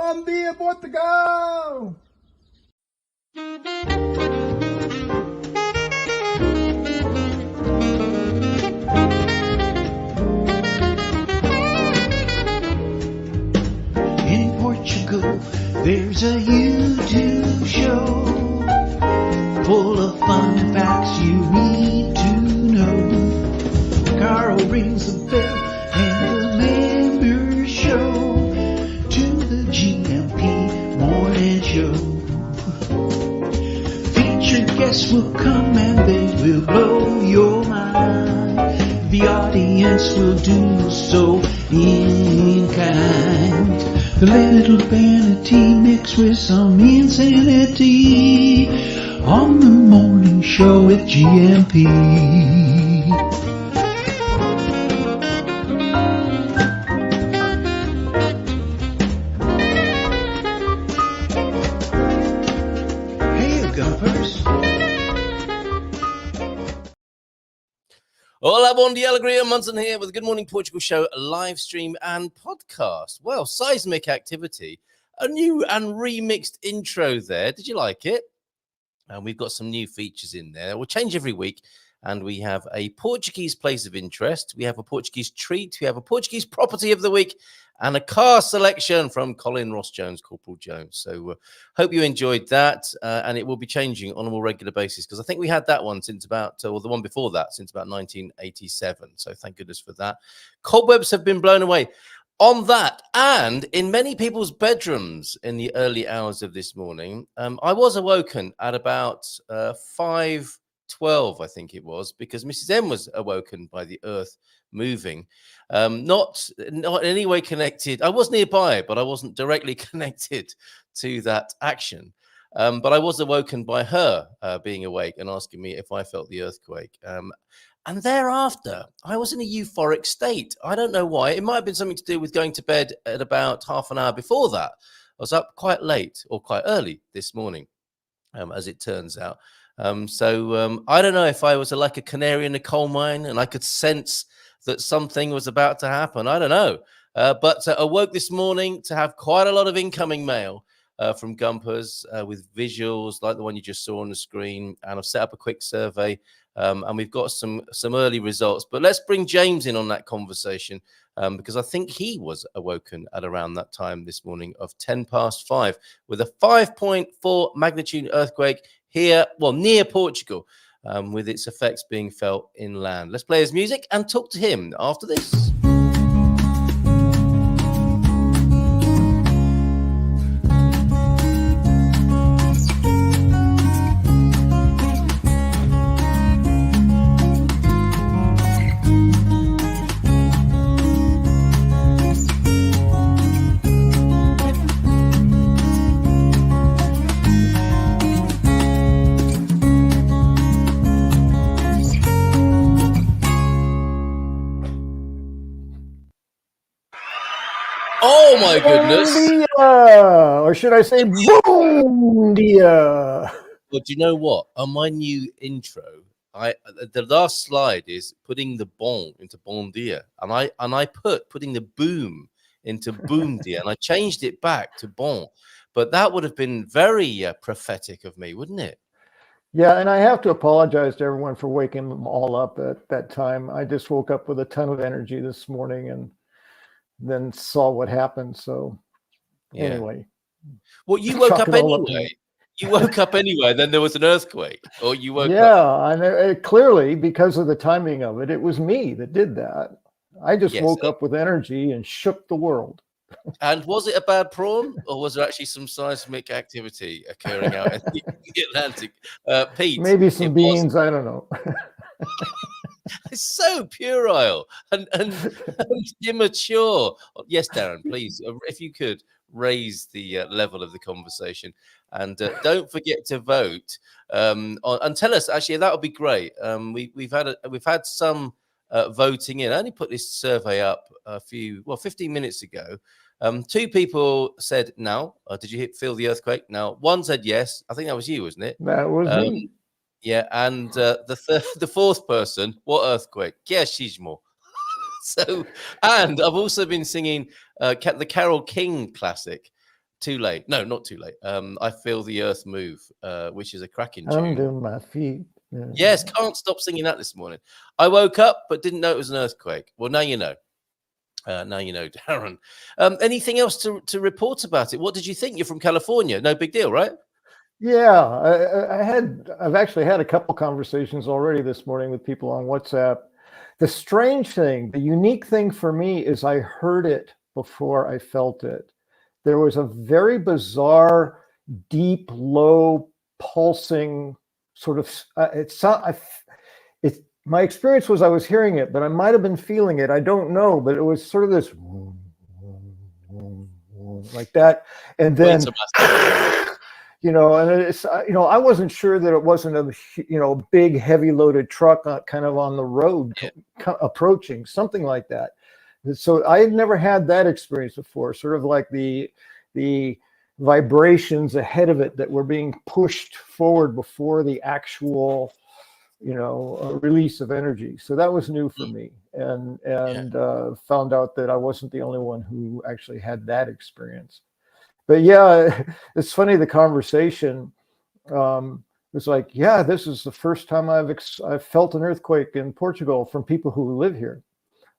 Bom dia, Portugal! In Portugal, there's a YouTube show full of fun facts you need to know. Carl rings the bell and the members show to the GMP morning show. Featured guests will come and they will blow your mind. The audience will do so in kind. The little vanity mixed with some insanity on the morning show with GMP. Hey, Gumpers. Hola, bon dia, alegria. Munson here with the Good Morning Portugal show, live stream and podcast. Well, seismic activity. A new and remixed intro there. Did you like it? And we've got some new features in there. We'll change every week. And we have a Portuguese place of interest. We have a Portuguese treat. We have a Portuguese property of the week. And a car selection from Colin Ross Jones, Corporal Jones. So hope you enjoyed that. And it will be changing on a more regular basis because I think we had that one since about, or the one before that, since about 1987. So thank goodness for that. Cobwebs have been blown away on that. And in many people's bedrooms in the early hours of this morning, I was awoken at about 5:12, I think it was, because Mrs. M was awoken by the earth moving. Not in any way connected. I was nearby, but I wasn't directly connected to that action. But I was awoken by her being awake and asking me if I felt the earthquake. And thereafter, I was in a euphoric state. I don't know why. It might have been something to do with going to bed at about half an hour before that. I was up quite late or quite early this morning, as it turns out. So I don't know if I was like a canary in a coal mine and I could sense that something was about to happen. I don't know. But awoke this morning to have quite a lot of incoming mail from Gumpers with visuals like the one you just saw on the screen. And I've set up a quick survey and we've got some early results. But let's bring James in on that conversation because I think he was awoken at around that time this morning of 5:10 with a 5.4 magnitude earthquake here, well, near Portugal, with its effects being felt inland. Let's play his music and talk to him after this. Oh my goodness. Bom dia! Or should I say boom dia? Well, do you know what? On my new intro, the last slide is putting the bon into bon dia. And I putting the boom into boom dia. And I changed it back to bon. But that would have been very prophetic of me, wouldn't it? Yeah, and I have to apologize to everyone for waking them all up at that time. I just woke up with a ton of energy this morning and then saw what happened. So anyway. Well, you woke up anyway. You woke up anyway, then there was an earthquake. Or you woke up. Yeah, and clearly because of the timing of it, it was me that did that. I just woke up with energy and shook the world. And was it a bad prawn, or was there actually some seismic activity occurring out in the Atlantic? Pete, maybe some beans. I don't know. It's so puerile and immature. Yes, Darren, please, if you could raise the level of the conversation, and don't forget to vote and tell us. Actually, that would be great. We've had some voting in. I only put this survey up 15 minutes ago. 2 people said no. Did you feel the earthquake? No. 1 said yes. I think that was you, wasn't it? That was me. Yeah, and the fourth person, what earthquake? Yes, she's more. So, and I've also been singing the Carole King classic, Too late. No, not too late. I feel the earth move, which is a cracking tune. Under my feet. Yes, can't stop singing that this morning. I woke up but didn't know it was an earthquake. Well, now you know. Now you know, Darren. Anything else to report about it? What did you think? You're from California. No big deal, right? Yeah, I've actually had a couple conversations already this morning with people on WhatsApp. The strange thing, the unique thing for me is I heard it before I felt it. There was a very bizarre, deep, low, pulsing sort of. My experience was I was hearing it, but I might have been feeling it. I don't know, but it was sort of this like that, and then and it's I wasn't sure that it wasn't a big, heavy loaded truck kind of on the road approaching, something like that. So I had never had that experience before, sort of like the vibrations ahead of it that were being pushed forward before the actual release of energy. So that was new for me, and found out that I wasn't the only one who actually had that experience. But yeah, it's funny, the conversation was like, yeah, this is the first time I've felt an earthquake in Portugal from people who live here.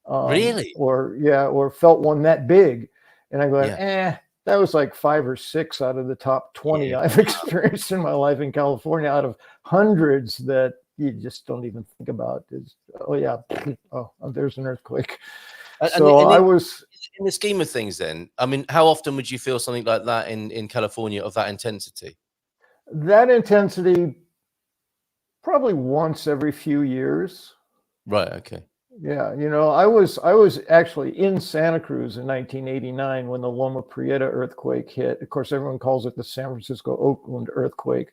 Really? Or felt one that big. And I go, that was like 5 or 6 out of the top 20 I've experienced in my life in California, out of hundreds that you just don't even think about. There's an earthquake. I was in the scheme of things then. I mean, how often would you feel something like that in California of that intensity? That intensity, probably once every few years. Right. Okay. Yeah. I was actually in Santa Cruz in 1989 when the Loma Prieta earthquake hit. Of course, everyone calls it the San Francisco Oakland earthquake.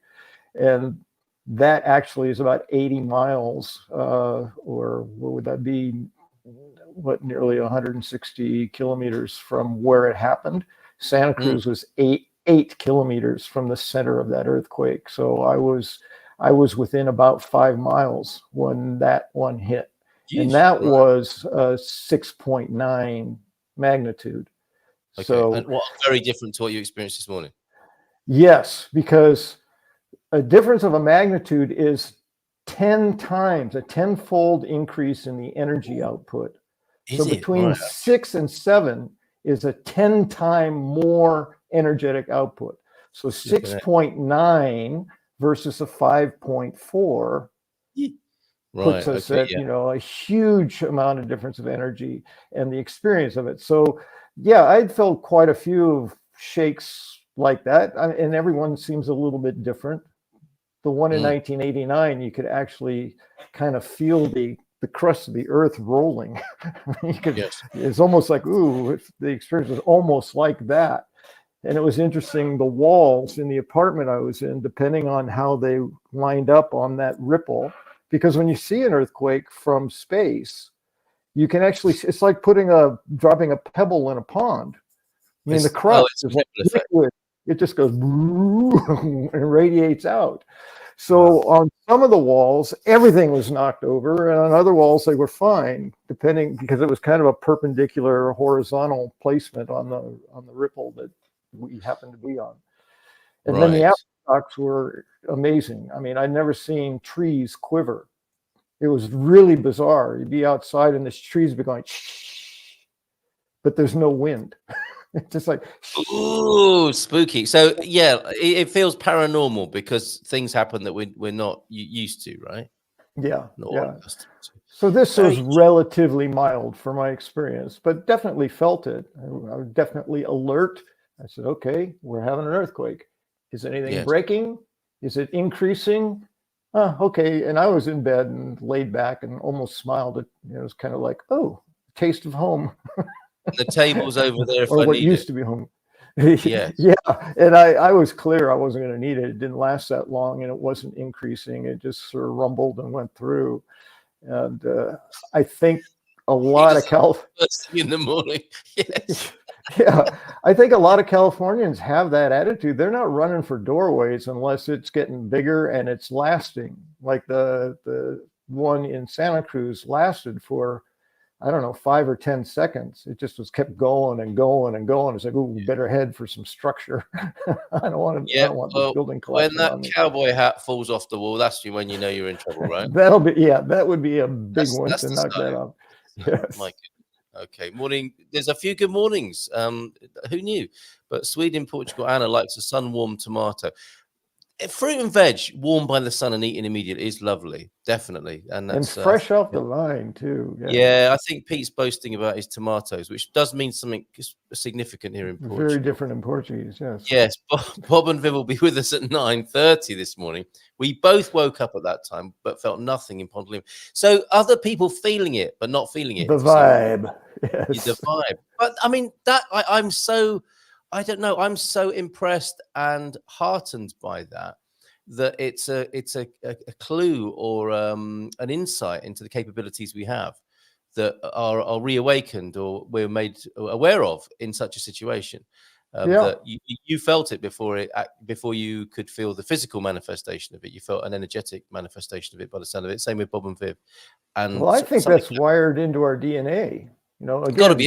And that actually is about 80 miles, or what would that be? Nearly 160 kilometers from where it happened. Santa Cruz was 8 kilometers from the center of that earthquake. So I was within about 5 miles when that one hit. And that was 6.9 magnitude. Okay. So, and very different to what you experienced this morning. Yes, because a difference of a magnitude is 10 times, a tenfold increase in the energy output. So between 6 and 7 is a 10-time more energetic output. So 6.9 versus a 5.4 puts us at a huge amount of difference of energy and the experience of it. So yeah, I'd felt quite a few shakes like that, and everyone seems a little bit different. The one in 1989, you could actually kind of feel the crust of the earth rolling. It's almost like, the experience was almost like that. And it was interesting, the walls in the apartment I was in, depending on how they lined up on that ripple, because when you see an earthquake from space, you can actually, it's like dropping a pebble in a pond. I mean, the crust is like liquid. It just goes and radiates out. So on some of the walls, everything was knocked over, and on other walls they were fine, because it was kind of a perpendicular horizontal placement on the ripple that we happened to be on. And then the aftershocks were amazing. I mean, I'd never seen trees quiver. It was really bizarre. You'd be outside and the trees would be going, shh, but there's no wind. It's just like, ooh, spooky. So yeah, it feels paranormal because things happen that we're not used to, right? Yeah. So this was relatively mild for my experience, but definitely felt it. I was definitely alert. I said, okay, we're having an earthquake. Is anything breaking? Is it increasing? Okay. And I was in bed and laid back and almost smiled. It was kind of like, taste of home. The table's over there, or what used to be home. Yeah. And I was clear I wasn't going to need it. It didn't last that long, and it wasn't increasing. It just sort of rumbled and went through. And I think a lot of first thing in the morning. Yes. Yeah, I think a lot of Californians have that attitude. They're not running for doorways unless it's getting bigger and it's lasting. Like the one in Santa Cruz lasted for I don't know, 5 or 10 seconds. It just was kept going and going and going. It's like, oh, better head for some structure. I don't want Yeah, this well, building when collapsing that on me. cowboy hat falls off the wall, that's when you know you're in trouble, right? That would be a big one That's to the knock that sign. off. So, Yes. my goodness. Okay, morning. There's a few good mornings. Who knew? But Sweden, Portugal, Anna likes a sun-warmed tomato. Fruit and veg warmed by the sun and eaten immediately is lovely, definitely. And And that's fresh off the vine too. yeah, I think Pete's boasting about his tomatoes, which does mean something significant here in Portugal. Very different in Portuguese, yes. Yes, Bob and Viv will be with us at 9:30 this morning. We both woke up at that time, but felt nothing in Pontalim. So other people feeling it, but not feeling it. The vibe. Yes. The vibe. But I mean, I'm so, I don't know, I'm so impressed and heartened by that it's a clue or an insight into the capabilities we have that are reawakened or we're made aware of in such a situation. That you felt it before you could feel the physical manifestation of it. You felt an energetic manifestation of it by the sound of it. Same with Bob and Viv. And well, I think that's wired into our DNA. You know, again,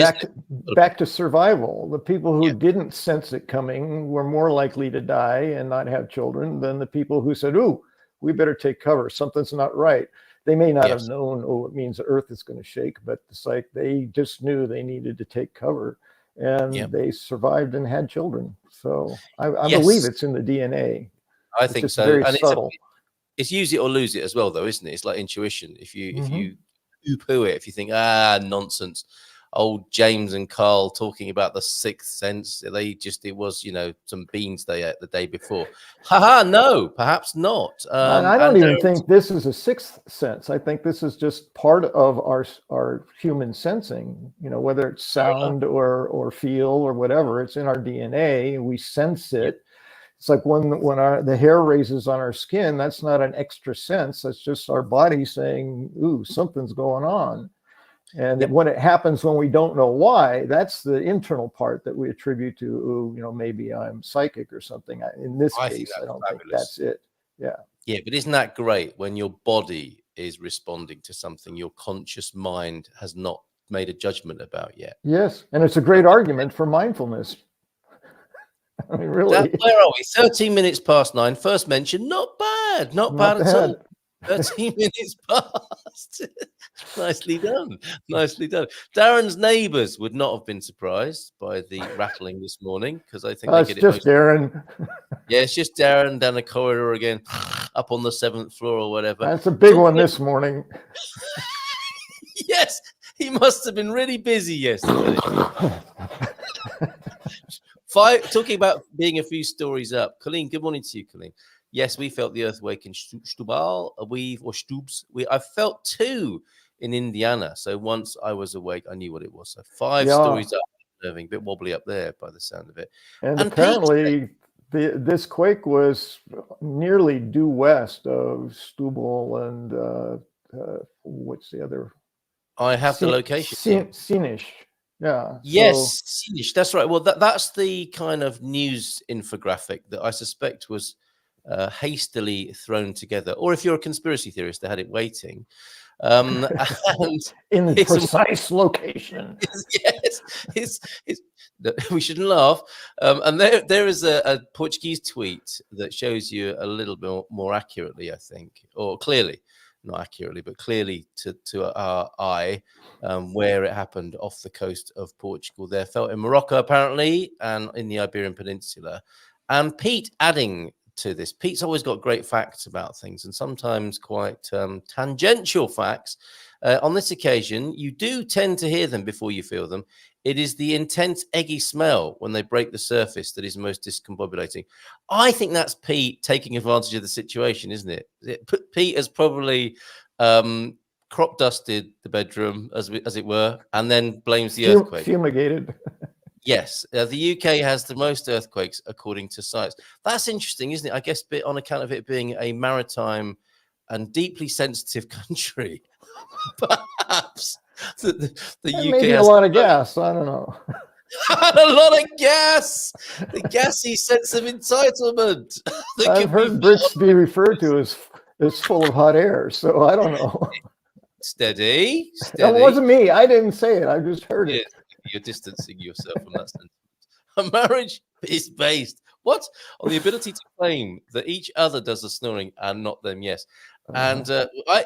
back to survival. The people who didn't sense it coming were more likely to die and not have children than the people who said, "Ooh, we better take cover. Something's not right." They may not have known, oh, it means the earth is going to shake, but it's like they just knew they needed to take cover. And they survived and had children. So I believe it's in the DNA. I think so. Very subtle. It's use it or lose it as well, though, isn't it? It's like intuition. If you poo-poo it, if you think, nonsense, old James and Carl talking about the sixth sense, it was, some beans they ate the day before. No, perhaps not. And I don't even think this is a sixth sense. I think this is just part of our human sensing, whether it's sound or feel or whatever. It's in our DNA. We sense it. It's like when the hair raises on our skin, that's not an extra sense. That's just our body saying, ooh, something's going on. And when it happens when we don't know why, that's the internal part that we attribute to, ooh, maybe I'm psychic or something. In this case, I don't think that's it. Yeah. Yeah, but isn't that great when your body is responding to something your conscious mind has not made a judgment about yet? Yes, and it's a great argument for mindfulness. I mean, really. Where are we? 13 minutes past 9. First mention, not bad. Not bad at all. 13 minutes past. Nicely done. Nicely done. Darren's neighbours would not have been surprised by the rattling this morning because I think it's just Darren. Yeah, it's just Darren down the corridor again, up on the 7th floor or whatever. That's a big one this morning. Yes, he must have been really busy yesterday. Talking about being a few stories up. Colleen, good morning to you, Colleen. Yes, we felt the earthquake in Stubal. I felt 2 in Indiana. So once I was awake, I knew what it was. So 5 stories up, a bit wobbly up there by the sound of it. And apparently, this quake was nearly due west of Stubal and what's the other? I have the location. Sinish. Yeah. Yes, Sinish. That's right. Well, that's the kind of news infographic that I suspect was hastily thrown together, or if you're a conspiracy theorist, they had it waiting, and in the precise location. Yes, we shouldn't laugh. And there is a Portuguese tweet that shows you a little bit more accurately, I think, or clearly, not accurately, but clearly to our eye, where it happened off the coast of Portugal. There, felt in Morocco apparently, and in the Iberian Peninsula. And Pete adding to this. Pete's always got great facts about things and sometimes quite tangential facts. On this occasion, you do tend to hear them before you feel them. It is the intense eggy smell when they break the surface that is most discombobulating. I think that's Pete taking advantage of the situation, isn't it? Pete has probably crop dusted the bedroom, as it were, and then blames the earthquake. Fumigated. Yes, the UK has the most earthquakes according to science. That's interesting, isn't it? I guess on account of it being a maritime and deeply sensitive country, perhaps the UK maybe has a lot of gas. I don't know. A lot of gas, the gassy sense of entitlement. I've heard Brits be referred to as full of hot air, so I don't know. Steady. That wasn't me. I didn't say it. I just heard it. You're distancing yourself from that sentence. A marriage is based on the ability to claim that each other does the snoring and not them. Yes. And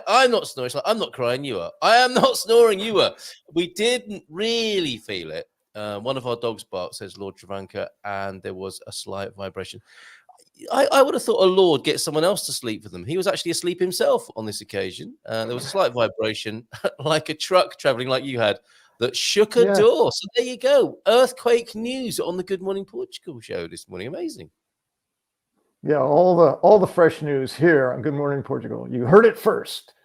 I'm not snoring. I'm not crying. You are. I am not snoring. You are. We didn't really feel it. One of our dogs barked, says Lord Travanka, and there was a slight vibration. I would have thought a lord get someone else to sleep for them. He was actually asleep himself on this occasion. There was a slight vibration, like a truck traveling like you had, that shook a door. So there you go. Earthquake news on the Good Morning Portugal show this morning. Amazing. Yeah, all the fresh news here on Good Morning Portugal. You heard it first.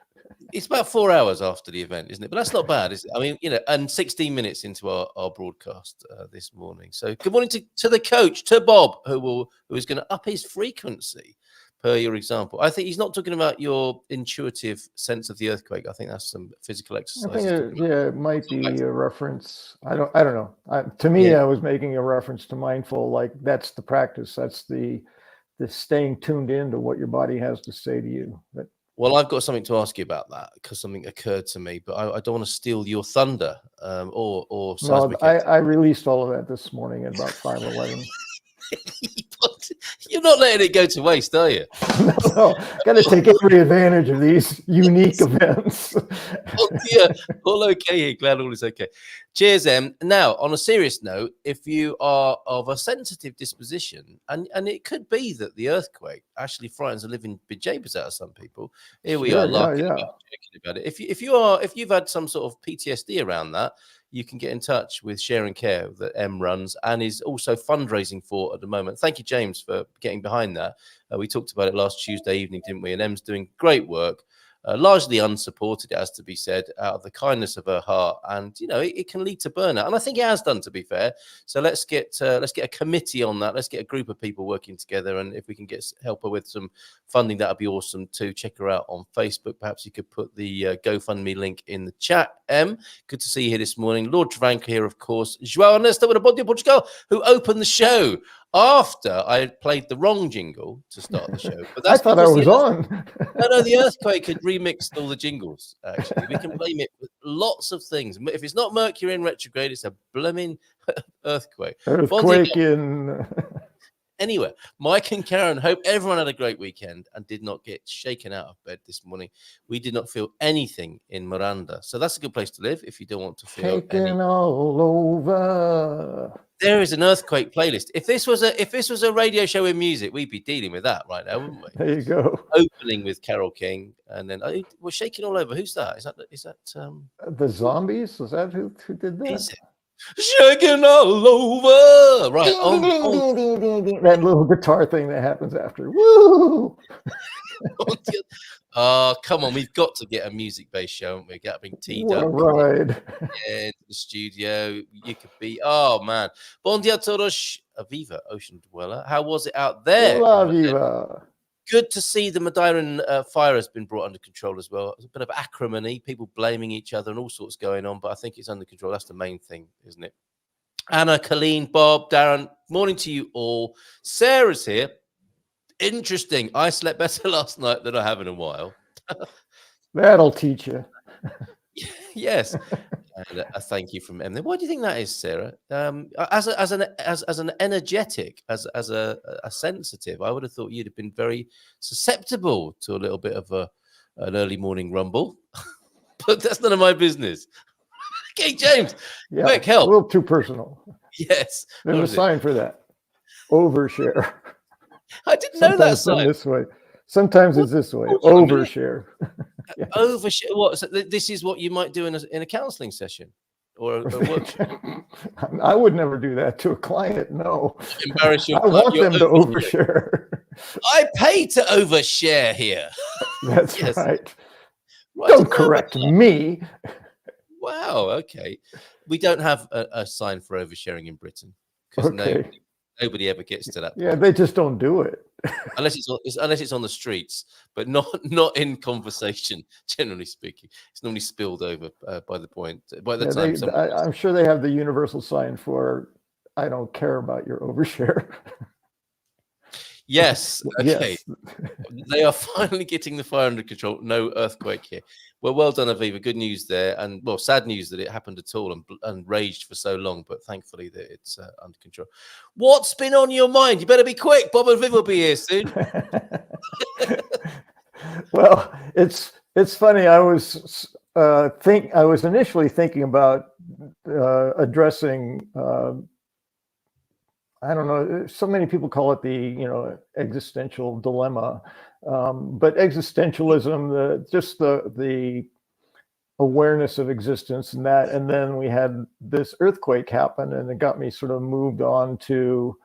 It's about 4 hours after the event, isn't it? But that's not bad, is it? I mean, and 16 minutes into our broadcast this morning. So good morning to the coach, to Bob, who is going to up his frequency per your example. I think he's not talking about your intuitive sense of the earthquake. I think that's some physical exercise. It might be a reference. I don't know. To me, I was making a reference to mindful, like that's the practice. That's the staying tuned in to what your body has to say to you. Well, I've got something to ask you about that because something occurred to me, but I don't want to steal your thunder or seismic. No, I released all of that this morning at about 5:11. You're not letting it go to waste, are you? No, got to take every advantage of these unique events. Oh dear, all okay here. Glad all is okay. Cheers, Em. Now, on a serious note, if you are of a sensitive disposition, and it could be that the earthquake actually frightens the living bejeebers out of some people. Here we are laughing about it. If you've had some sort of PTSD around that, you can get in touch with Share and Care that M runs and is also fundraising for at the moment. Thank you, James, for getting behind that. We talked about it last Tuesday evening, didn't we? And Em's doing great work. Largely unsupported, it has to be said, out of the kindness of her heart, and it can lead to burnout, and I think it has done, to be fair. So let's get a committee on that. Let's get a group of people working together, and if we can help her with some funding, that would be awesome too. Check her out on Facebook. Perhaps you could put the GoFundMe link in the chat. Em, good to see you here this morning. Lord Travanka here, of course. João Ernesto with a Bom Dia Portugal, who opened the show after I had played the wrong jingle to start the show. But I thought I was on. No, the earthquake had remixed all the jingles, actually. We can blame it with lots of things. If it's not Mercury in retrograde, it's a blooming earthquake. Earthquake in... Anyway, Mike and Karen, hope everyone had a great weekend and did not get shaken out of bed this morning. We did not feel anything in Miranda. So that's a good place to live if you don't want to feel shaken all over. There is an earthquake playlist. If this was a radio show with music, we'd be dealing with that right now, wouldn't we? There you go. Opening with Carole King, and then we're shaking all over. Who's that? Is that the Zombies? Was that who did that? Is it? Shaking all over, right? That little guitar thing that happens after. Woo! Come on, we've got to get a music-based show, haven't we? Got to bring T What a ride. into the studio. You could be, oh man. Bom dia todos. Aviva, Ocean Dweller. How was it out there? Hola, Viva. Good to see the Madeiran fire has been brought under control as well. There's a bit of acrimony, people blaming each other and all sorts going on, but I think it's under control. That's the main thing, isn't it? Anna, Colleen, Bob, Darren, morning to you all. Sarah's here. Interesting. I slept better last night than I have in a while. That'll teach you. Yes. And a thank you from Emily. Why do you think that is, Sarah? As an energetic, as a sensitive, I would have thought you'd have been very susceptible to a little bit of an early morning rumble, but that's none of my business. Okay, James, quick help. A little too personal. Yes, there's a sign for that. Overshare. I didn't know that sign. This way. Sometimes it's this way. Overshare. Yeah. Overshare. What? So this is what you might do in a counseling session or a workshop. I would never do that to a client. No. Embarrass your I want them to overshare. I pay to overshare here. That's right. Don't correct me. Wow. Okay. We don't have a sign for oversharing in Britain because nobody ever gets to that point. Yeah, they just don't do it. unless it's on the streets, but not in conversation. Generally speaking, it's normally spilled over by the time. I'm sure they have the universal sign for "I don't care about your overshare." Yes. Okay. Yes. They are finally getting the fire under control. No earthquake here. Well done, Aviva. Good news there, and well, sad news that it happened at all and raged for so long. But thankfully that it's under control. What's been on your mind? You better be quick. Bob and Viv will be here soon. Well, it's funny. I was initially thinking about addressing. I don't know. So many people call it the existential dilemma, but existentialism, just the awareness of existence and that, and then we had this earthquake happen, and it got me sort of moved on to,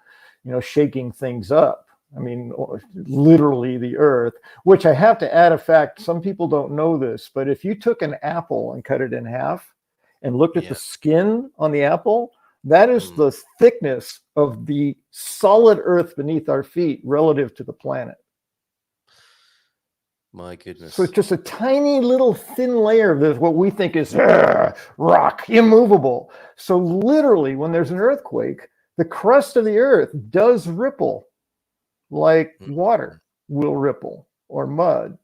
shaking things up. I mean, literally the earth, which I have to add a fact. Some people don't know this, but if you took an apple and cut it in half and looked at the skin on the apple, that is the thickness of the solid earth beneath our feet relative to the planet. My goodness. So it's just a tiny little thin layer of what we think is rock, immovable. So literally, when there's an earthquake, the crust of the earth does ripple like water will ripple or mud.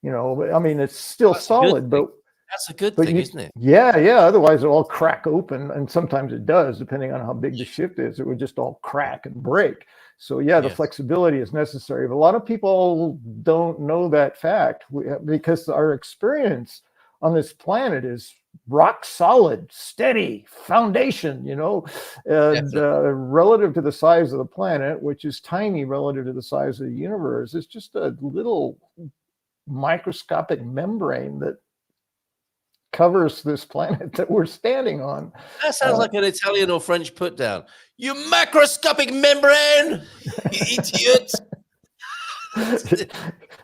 I mean, it's still solid, but that's a good thing, isn't it? Yeah. Otherwise, it'll all crack open, and sometimes it does, depending on how big the shift is. It would just all crack and break. So the flexibility is necessary. But a lot of people don't know that fact because our experience on this planet is rock solid, steady foundation, and relative to the size of the planet, which is tiny relative to the size of the universe, it's just a little microscopic membrane that covers this planet that we're standing on. That sounds like an Italian or French put down. You macroscopic membrane, you idiot.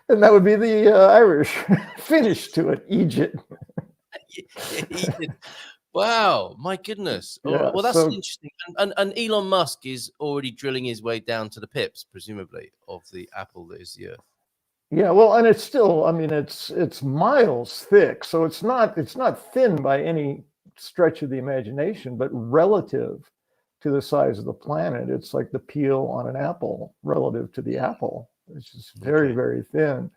And that would be the Irish finish to it, Egypt. Wow, my goodness. Yeah, well, that's interesting. And Elon Musk is already drilling his way down to the pips, presumably, of the apple that is the Earth. Yeah, well, and it's still, I mean, it's miles thick, so it's not thin by any stretch of the imagination, but relative to the size of the planet, it's like the peel on an apple relative to the apple. It's just very, very thin.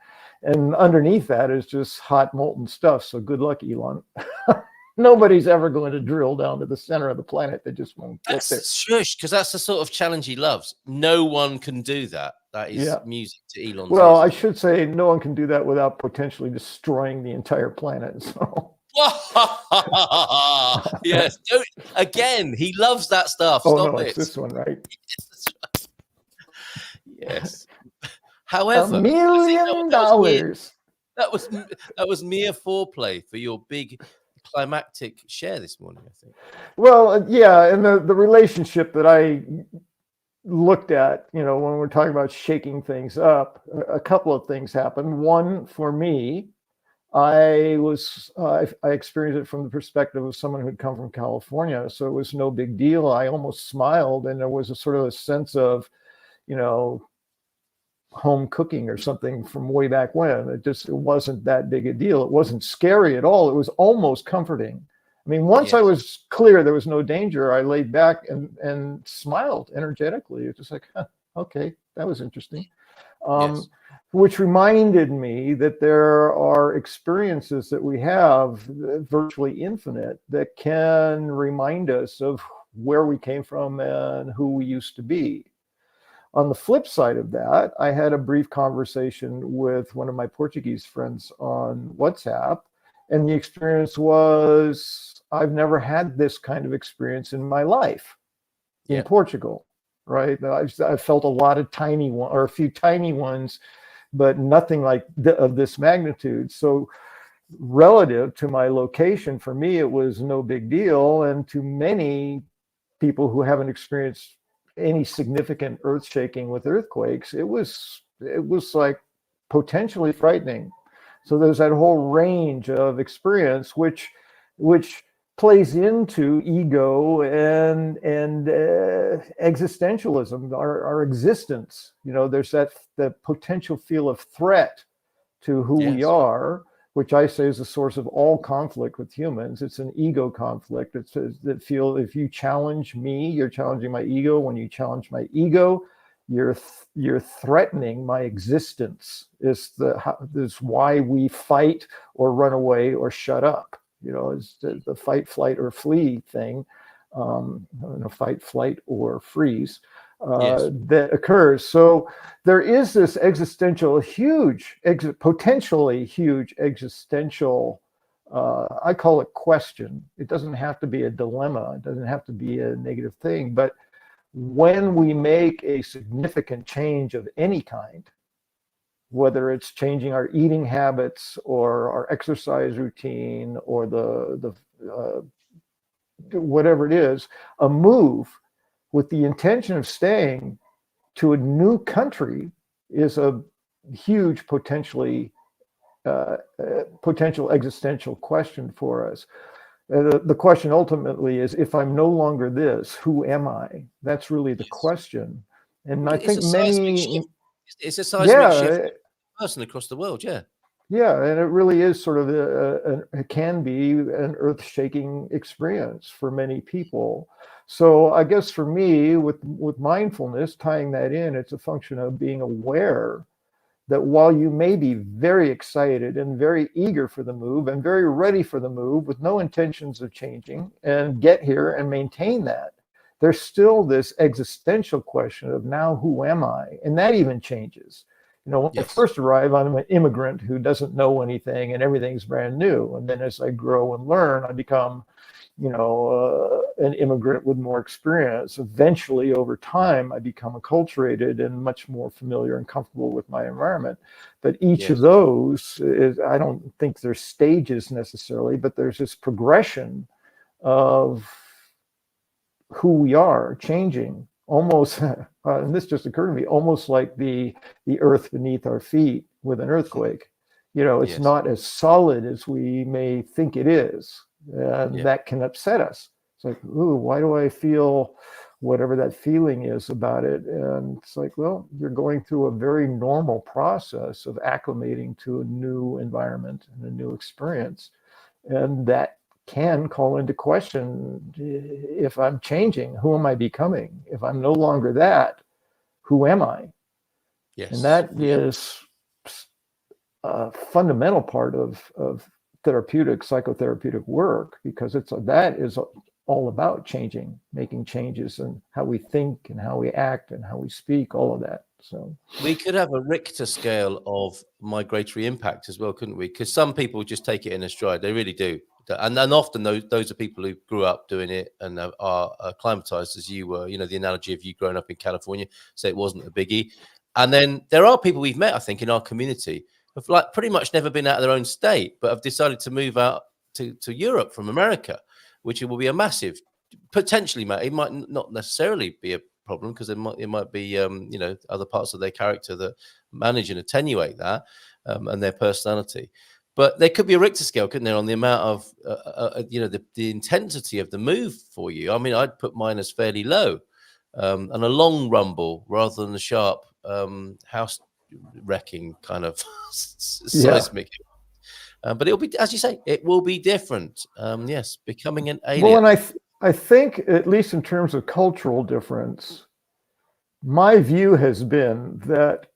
And underneath that is just hot molten stuff. So good luck, Elon. Nobody's ever going to drill down to the center of the planet. They just won't get there. Shush, because that's the sort of challenge he loves. No one can do that. That is music to Elon's Well, ears. I should say no one can do that without potentially destroying the entire planet. So yes. Again, he loves that stuff. Oh, Stop no, it. it's this one, right? Yes. However, $1 million. That was mere foreplay for your big climactic share this morning, I think. Well, yeah, and the relationship that I looked at, when we're talking about shaking things up, a couple of things happened. One, for me, I experienced it from the perspective of someone who'd come from California, so it was no big deal. I almost smiled, and there was a sort of a sense of, home cooking or something from way back when. It wasn't that big a deal. It wasn't scary at all. It was almost comforting. I mean, once I was clear there was no danger, I laid back and smiled energetically. It's just like, okay, that was interesting. Which reminded me that there are experiences that we have, virtually infinite, that can remind us of where we came from and who we used to be. On the flip side of that, I had a brief conversation with one of my Portuguese friends on WhatsApp, and the experience was, I've never had this kind of experience in my life in Portugal, right? I felt a lot of a few tiny ones, but nothing like of this magnitude. So relative to my location, for me, it was no big deal. And to many people who haven't experienced any significant earth shaking with earthquakes, it was like potentially frightening. So there's that whole range of experience which plays into ego and existentialism, our existence. There's the potential feel of threat to who we are, which I say is the source of all conflict with humans. It's an ego conflict. If you challenge me, you're challenging my ego. When you challenge my ego, you're threatening my existence. Is why we fight or run away or shut up. Is the fight, flight, or flee thing, fight, flight, or freeze that occurs. So there is this existential, potentially huge existential. I call it question. It doesn't have to be a dilemma. It doesn't have to be a negative thing. But when we make a significant change of any kind, whether it's changing our eating habits or our exercise routine or the whatever it is, a move with the intention of staying to a new country is a huge potential existential question for us. The question ultimately is, if I'm no longer this, who am I? That's really the question. And I think it's a seismic shift person across the world. Yeah, and it really is sort of it can be an earth-shaking experience for many people. So I guess for me, with mindfulness, tying that in, it's a function of being aware that while you may be very excited and very eager for the move and very ready for the move with no intentions of changing and get here and maintain that, there's still this existential question of now, who am I? And that even changes. When I first arrive, I'm an immigrant who doesn't know anything and everything's brand new. And then as I grow and learn, I become, an immigrant with more experience. Eventually, over time, I become acculturated and much more familiar and comfortable with my environment. But each of those I don't think there's stages necessarily, but there's this progression of who we are changing. Almost, and this just occurred to me, almost like the earth beneath our feet with an earthquake. It's not as solid as we may think it is. And that can upset us. It's like, ooh, why do I feel whatever that feeling is about it? And it's like, well, you're going through a very normal process of acclimating to a new environment and a new experience. And that can call into question, if I'm changing, who am I becoming? If I'm no longer that, who am I? Yes. And that is a fundamental part of psychotherapeutic work, because that is all about changing, making changes in how we think and how we act and how we speak, all of that. So we could have a Richter scale of migratory impact as well, couldn't we? Because some people just take it in a stride. They really do. And often those are people who grew up doing it and are acclimatized as you were. The analogy of you growing up in California, so it wasn't a biggie. And then there are people we've met, I think, in our community who've pretty much never been out of their own state, but have decided to move out to Europe from America, which will be a massive, potentially, it might not necessarily be a problem, because it might be other parts of their character that manage and attenuate that, and their personality. But there could be a Richter scale, couldn't there, on the amount of the intensity of the move for you. I mean, I'd put mine as fairly low, and a long rumble rather than a sharp house wrecking kind of seismic. But it'll be, as you say, it will be different. Yes, becoming an alien. Well, and I think, at least in terms of cultural difference, my view has been that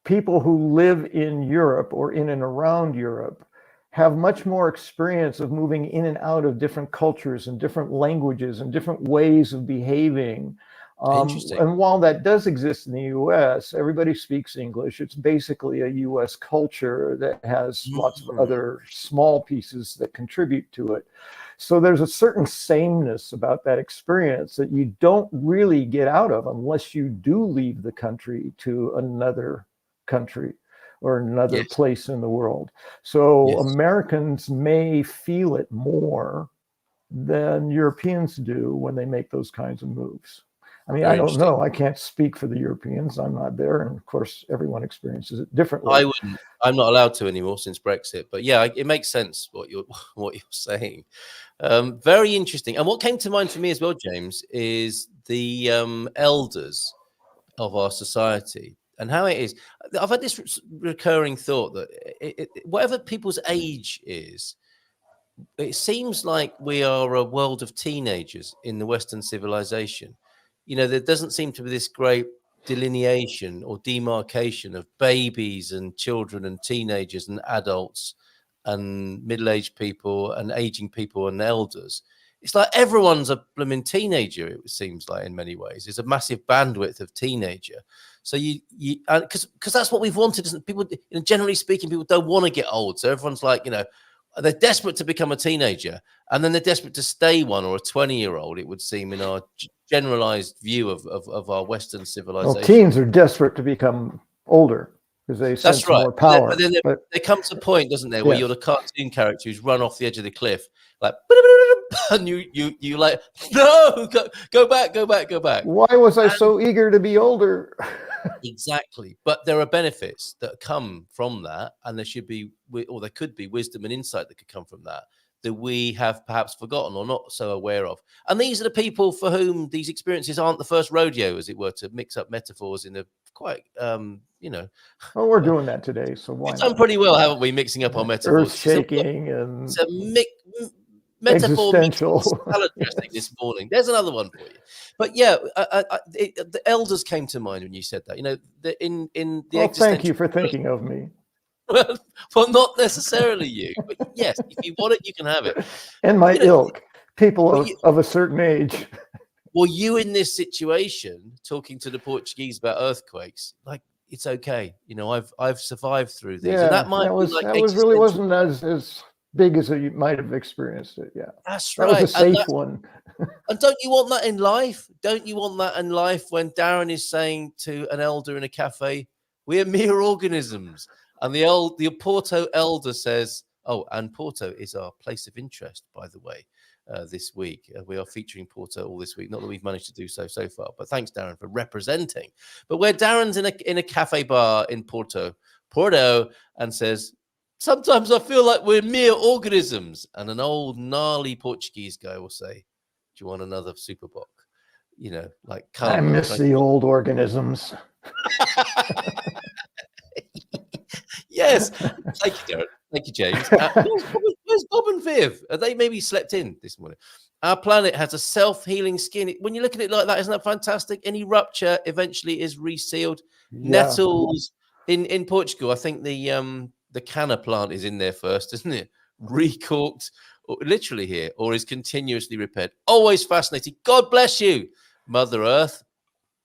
people who live in Europe or in and around Europe have much more experience of moving in and out of different cultures and different languages and different ways of behaving. Interesting. And while that does exist in the US, everybody speaks English. It's basically a US culture that has lots of other small pieces that contribute to it. So there's a certain sameness about that experience that you don't really get out of unless you do leave the country to another country or another place in the world. So Americans may feel it more than Europeans do when they make those kinds of moves. I mean, I don't know. I can't speak for the Europeans. I'm not there. And of course, everyone experiences it differently. I wouldn't. I'm not allowed to anymore since Brexit. But yeah, it makes sense what you're saying. Very interesting. And what came to mind for me as well, James, is the elders of our society and how it is. I've had this recurring thought that whatever people's age is, it seems like we are a world of teenagers in the Western civilization. there doesn't seem to be this great delineation or demarcation of babies and children and teenagers and adults and middle-aged people and aging people and elders. It's like everyone's a blooming teenager, it seems like, in many ways. There's a massive bandwidth of teenager. So because that's what we've wanted, isn't it? People, generally speaking, people don't want to get old. So everyone's like, they're desperate to become a teenager, and then they're desperate to stay one, or a 20-year-old, it would seem, in our generalized view of our Western civilization. Well, teens are desperate to become older because they sense more power. But then there comes a point, doesn't there, where you're the cartoon character who's run off the edge of the cliff, like, and you like, no, go back. Why was I so eager to be older? Exactly. But there are benefits that come from that, and there could be wisdom and insight that could come from that we have perhaps forgotten or not so aware of. And these are the people for whom these experiences aren't the first rodeo, as it were, to mix up metaphors in a quite, Well, we're doing that today, so why not? We've done pretty well, haven't we, mixing up our metaphors? Earth-shaking and it's a metaphor salad dressing this morning. There's another one for you. But yeah, the elders came to mind when you said that. In the well, thank you for thinking of me. Well, not necessarily you, but yes, if you want it, you can have it. And my ilk, people of a certain age. Well, you in this situation, talking to the Portuguese about earthquakes, like, it's okay. I've survived through these. Yeah, and that really wasn't as big as you might have experienced it. Yeah, that's right. That was a safe one. And don't you want that in life? Don't you want that in life when Darren is saying to an elder in a cafe, "We're mere organisms," and the Porto elder says, "Oh, and Porto is our place of interest, by the way." This week we are featuring Porto all this week. Not that we've managed to do so far, but thanks, Darren, for representing. But where Darren's in a cafe bar in Porto, and says, "Sometimes I feel like we're mere organisms," and an old gnarly Portuguese guy will say, "Do you want another Superboc?" Like, I miss the old organisms. Yes. Thank you, Darren. Thank you, James. Where's Bob and Viv? Are they maybe slept in this morning? Our planet has a self-healing skin. When you look at it like that, isn't that fantastic? Any rupture eventually is resealed. Yeah. Nettles in Portugal, I think the canna plant is in there first, isn't it? Recorked, literally here, or is continuously repaired. Always fascinating. God bless you, Mother Earth.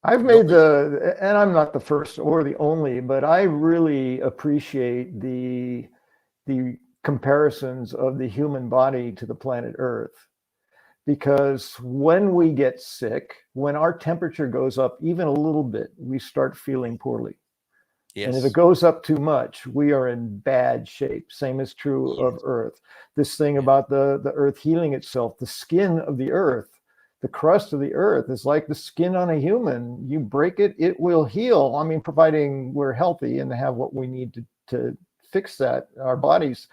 I've made and I'm not the first or the only, but I really appreciate the comparisons of the human body to the planet Earth, because when we get sick, when our temperature goes up even a little bit, we start feeling poorly. Yes. And if it goes up too much, we are in bad shape. Same is true of Earth. This thing about the Earth healing itself, the skin of the Earth, the crust of the Earth is like the skin on a human. You break it, it will heal. I mean, providing we're healthy and have what we need to fix that, our bodies.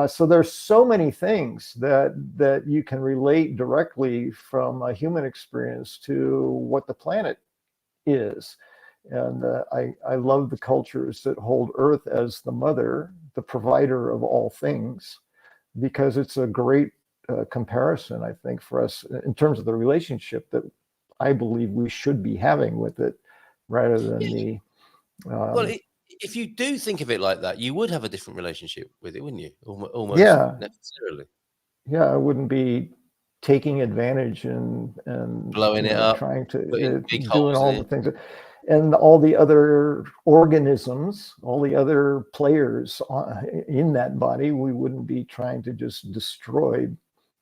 So there's so many things that you can relate directly from a human experience to what the planet is. And I love the cultures that hold Earth as the mother, the provider of all things, because it's a great comparison, I think, for us in terms of the relationship that I believe we should be having with it, rather than the. Well, if you do think of it like that, you would have a different relationship with it, wouldn't you? Almost necessarily. Yeah, I wouldn't be taking advantage and blowing it up, trying to doing all the things. And all the other organisms, all the other players in that body, we wouldn't be trying to just destroy.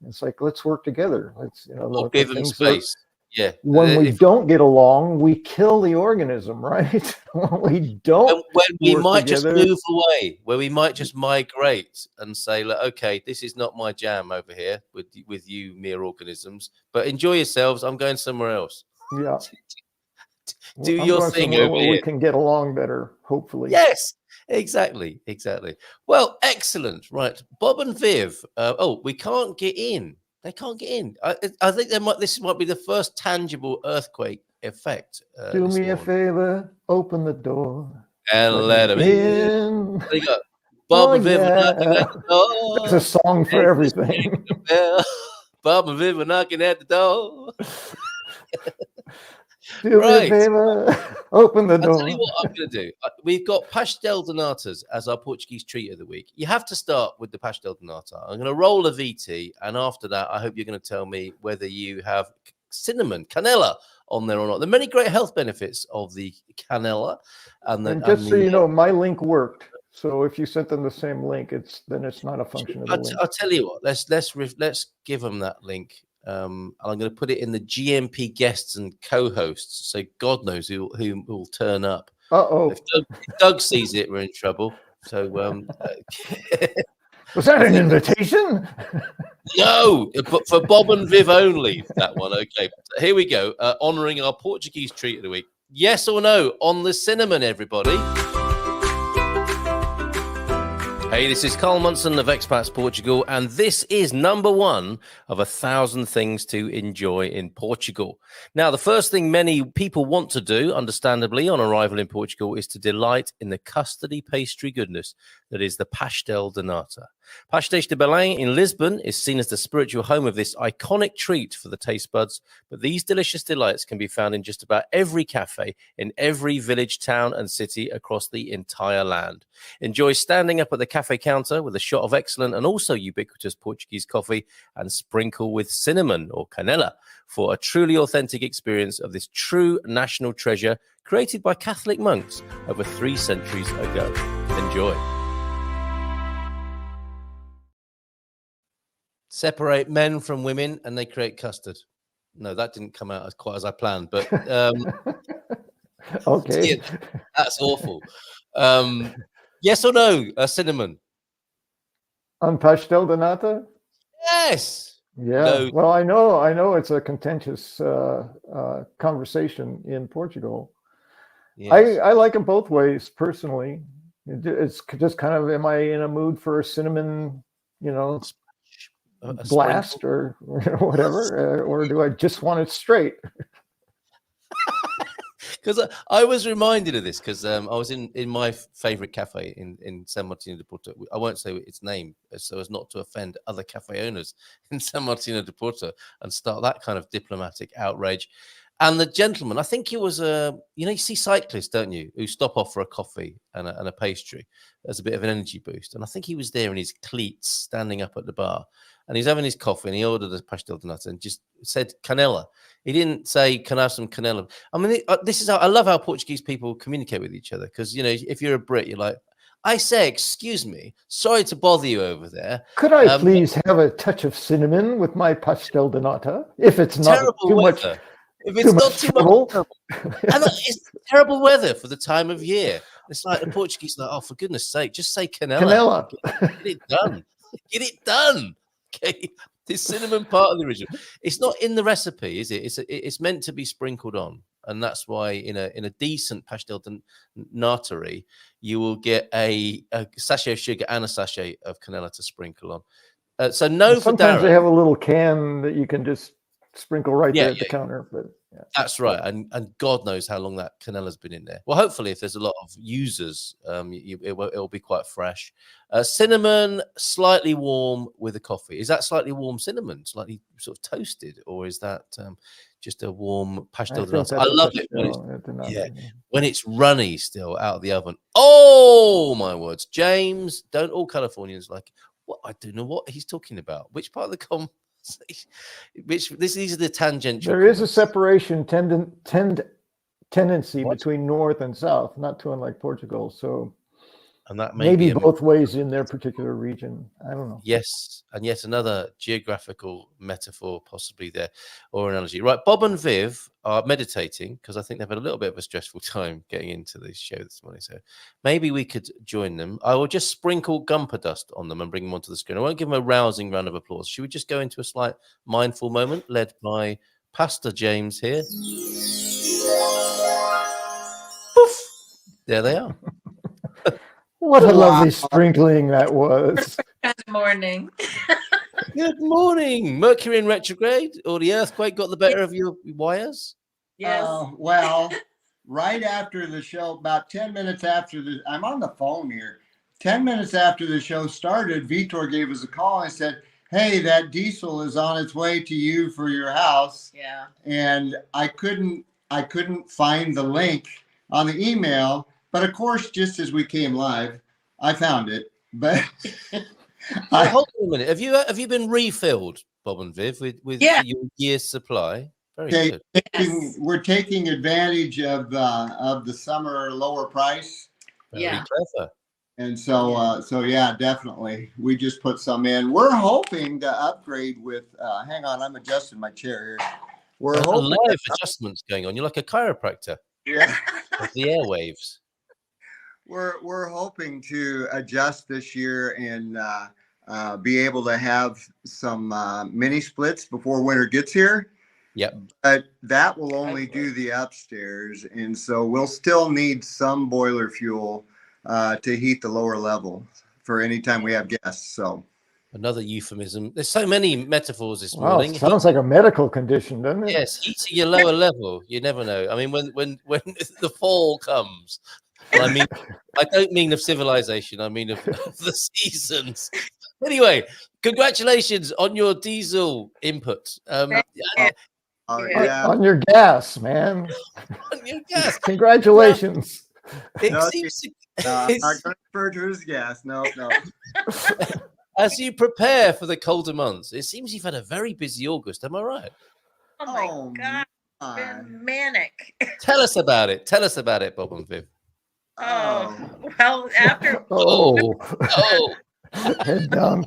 It's like, let's work together. Let's, give them space. Yeah. When we don't get along, we kill the organism, right? When we don't. When we might just move away, where we might just migrate and say, look, okay, this is not my jam over here with you mere organisms, but enjoy yourselves. I'm going somewhere else. Yeah. Do your thing over here. We can get along better, hopefully. Yes, exactly. Well, excellent. Right, Bob and Viv. We can't get in. They can't get in. I think this might be the first tangible earthquake effect. Do me a favor, open the door and let them in. There you go. Bob and Viv are knocking at the door. There's a song for everything. Bob and Viv are knocking at the door. Do me a Right. favor. Open the I'll tell you door. what I'm going to do. We've got pastel de natas as our Portuguese treat of the week. You have to start with the pastel de nata. I'm going to roll a VT, and after that, I hope you're going to tell me whether you have cinnamon, canela on there or not. There are many great health benefits of the canela. And just so you know, my link worked. So if you sent them the same link, then it's not a function of the link. I'll tell you what. Let's give them that link. I'm going to put it in the GMP guests and co-hosts, so God knows who will turn up. If Doug sees it, we're in trouble. So, was that an invitation? No, but for Bob and Viv only. That one, okay. Here we go. Honoring our Portuguese treat of the week. Yes or no on the cinnamon, everybody? Hey, this is Carl Munson of Expats Portugal, and this is number 1 of 1,000 things to enjoy in Portugal. Now, the first thing many people want to do, understandably, on arrival in Portugal is to delight in the custody pastry goodness that is the pastel de nata. Pastéis de Belém in Lisbon is seen as the spiritual home of this iconic treat for the taste buds, but these delicious delights can be found in just about every cafe in every village, town, and city across the entire land. Enjoy standing up at the cafe counter with a shot of excellent and also ubiquitous Portuguese coffee and sprinkle with cinnamon or canela for a truly authentic experience of this true national treasure created by Catholic monks over 3 centuries ago. Enjoy. Separate men from women and they create custard. No, that didn't come out as quite as I planned, but okay. Yeah, that's awful. Yes or no, cinnamon? On pastel de nata? Yes. Yeah. No. Well, I know it's a contentious conversation in Portugal. Yes. I like them both ways personally. It's just kind of, am I in a mood for a cinnamon, a blast or whatever, or do I just want it straight? Because I was reminded of this because I was in my favorite cafe in San Martino de Porto. I won't say its name so as not to offend other cafe owners in San Martino de Porto and start that kind of diplomatic outrage. And the gentleman, I think he was you see cyclists, don't you, who stop off for a coffee and a pastry as a bit of an energy boost. And I think he was there in his cleats, standing up at the bar. And he's having his coffee and he ordered a pastel de nata and just said canela. He didn't say, can I have some canela? I mean, this is how I love how Portuguese people communicate with each other. Because, if you're a Brit, you're like, I say, excuse me, sorry to bother you over there. Could I please have a touch of cinnamon with my pastel de nata? If it's not too much. If it's not too much trouble. And it's terrible weather for the time of year. It's like the Portuguese are like, oh, for goodness sake, just say canela. Get it done. Get it done. Okay, the cinnamon part of the original. It's not in the recipe, is it? It's meant to be sprinkled on, and that's why in a decent pastel de nata, you will get a sachet of sugar and a sachet of canela to sprinkle on. So no, and sometimes they have a little can that you can just sprinkle right there at the counter. But that's right, and God knows how long that canela's been in there. Well, hopefully, if there's a lot of users, it will be quite fresh. Cinnamon, slightly warm with a coffee. Is that slightly warm cinnamon, slightly sort of toasted, or is that just a warm pastel de nata? I love it when it's runny still out of the oven. Oh my words, James! Don't all Californians like? What? I don't know what he's talking about. Which part of the these are the tangential. There is a separation tendency between north and south, not too unlike Portugal. So, and that maybe both ways in their particular region. I don't know. Yes, and yet another geographical metaphor possibly there, or analogy. Right, Bob and Viv are meditating because I think they've had a little bit of a stressful time getting into this show this morning. So maybe we could join them. I will just sprinkle gumper dust on them and bring them onto the screen. I won't give them a rousing round of applause. Should we just go into a slight mindful moment led by Pastor James here? Poof! There they are. What a lovely sprinkling that was. Good morning. Good morning. Mercury in retrograde, or the earthquake got the better of your wires? Yes. Well, right after the show, about 10 minutes after I'm on the phone here. 10 minutes after the show started, Vitor gave us a call and said, hey, that diesel is on its way to you for your house. Yeah. And I couldn't I couldn't find the link on the email, but of course, just as we came live, I found it. But Hold on a minute. Have you been refilled, Bob and Viv, with Yeah. your year's supply? Very okay, good. Yes. we're taking advantage of the summer lower price. Very Yeah. clever. And so yeah, definitely. We just put some in. We're hoping to upgrade with. Hang on, I'm adjusting my chair here. We're A hoping. live adjustments going on. You're like a chiropractor Yeah, of the airwaves. we're hoping to adjust this year and be able to have some mini splits before winter gets here. Yep. But that will only do the upstairs, and so we'll still need some boiler fuel to heat the lower level for any time we have guests. So Another euphemism. There's so many metaphors this Wow, morning. it sounds like a medical condition, doesn't it? Yes, heating your lower level. You never know. I mean, when the fall comes, and I don't mean of civilization. I mean of the seasons. Anyway, congratulations on your diesel input. yeah, On your gas, man. On your gas. Congratulations. It No, seems I'm it's- not going to refer to his gas. No. as you prepare for the colder months, it seems you've had a very busy August. Am I right? Oh my Oh, God, my. been manic. Tell us about it. Tell us about it, Bob and Viv. Oh, well, after Oh, Oh, head down.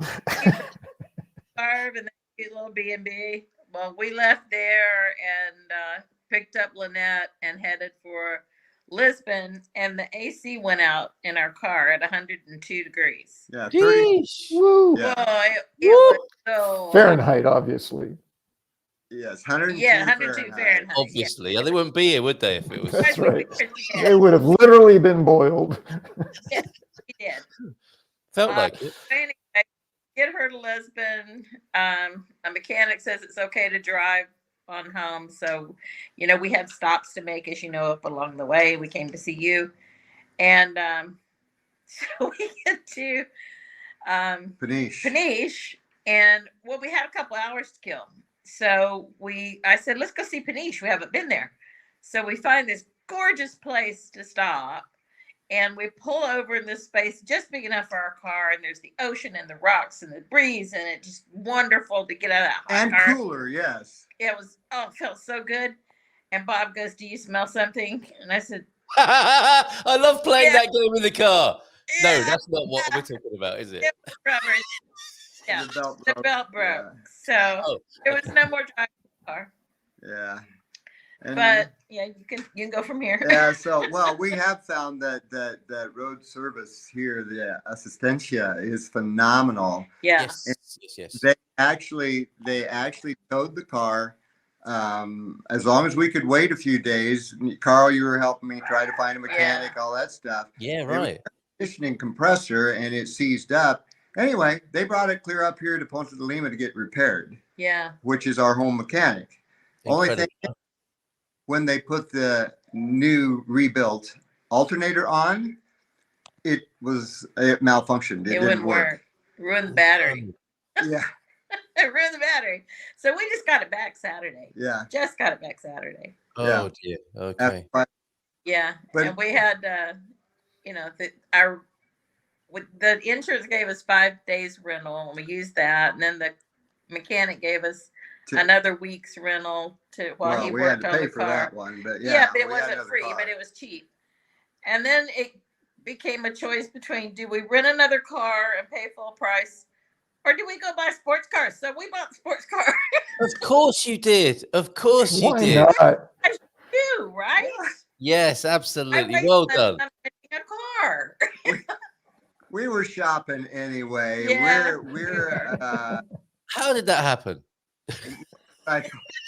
Barb and that cute little B&B, well, we left there and picked up Lynette and headed for Lisbon, and the AC went out in our car at 102 degrees. Yeah, 30. Woo. Yeah. Oh, it was so Fahrenheit, obviously. Yes, 102. Yeah, 102 Fahrenheit. obviously. They wouldn't be here, would they, if it was That's right. Yeah, They would have literally been boiled. we did. felt like it? Anyway, get her to Lisbon. A mechanic says it's okay to drive on home. So, we had stops to make, as you know, up along the way. We came to see you. And so we get to Paniche. Paniche. And, well, we had a couple hours to kill. So I said, let's go see Paniche. We haven't been there. So we find this gorgeous place to stop. And we pull over in this space just big enough for our car. And there's the ocean and the rocks and the breeze. And it's just wonderful to get out of that hot And car. cooler, yes. It felt so good. And Bob goes, do you smell something? And I said, I love playing Yeah. that game in the car. No, yeah, that's not what we're talking about, is it? it was rubber. Yeah, The belt the broke. belt broke. So Oh, there was no more driving the car. Yeah. And But yeah, you can go from here. yeah, so we have found that road service here, the Assistencia, is phenomenal. Yeah. Yes. They actually towed the car. As long as we could wait a few days. Carl, you were helping me try to find a mechanic, all that stuff. Yeah, right. Conditioning compressor, and it seized up. Anyway, they brought it clear up here to Ponta de Lima to get repaired, Yeah. which is our home mechanic. Only Incredible. thing, when they put the new rebuilt alternator on, it malfunctioned. It It didn't wouldn't work. work. Ruined the battery. Yeah, It ruined the battery. So we just got it back Saturday. yeah. Just got it back Saturday. Oh dear. Okay. Yeah. But- and we had the insurance gave us 5 days rental, and we used that, and then the mechanic gave us another week's rental while he we had worked to on pay the for car. that one, but Yeah, but we it had wasn't another free, car. but it was cheap. And then it became a choice between, do we rent another car and pay full price, or do we go buy a sports car? So we bought the sports car Of course you did. Of course you Why did. not? too, right? Yes, I absolutely. wasted Well money done. on renting a car. We were shopping anyway. Yeah. We're How did that happen?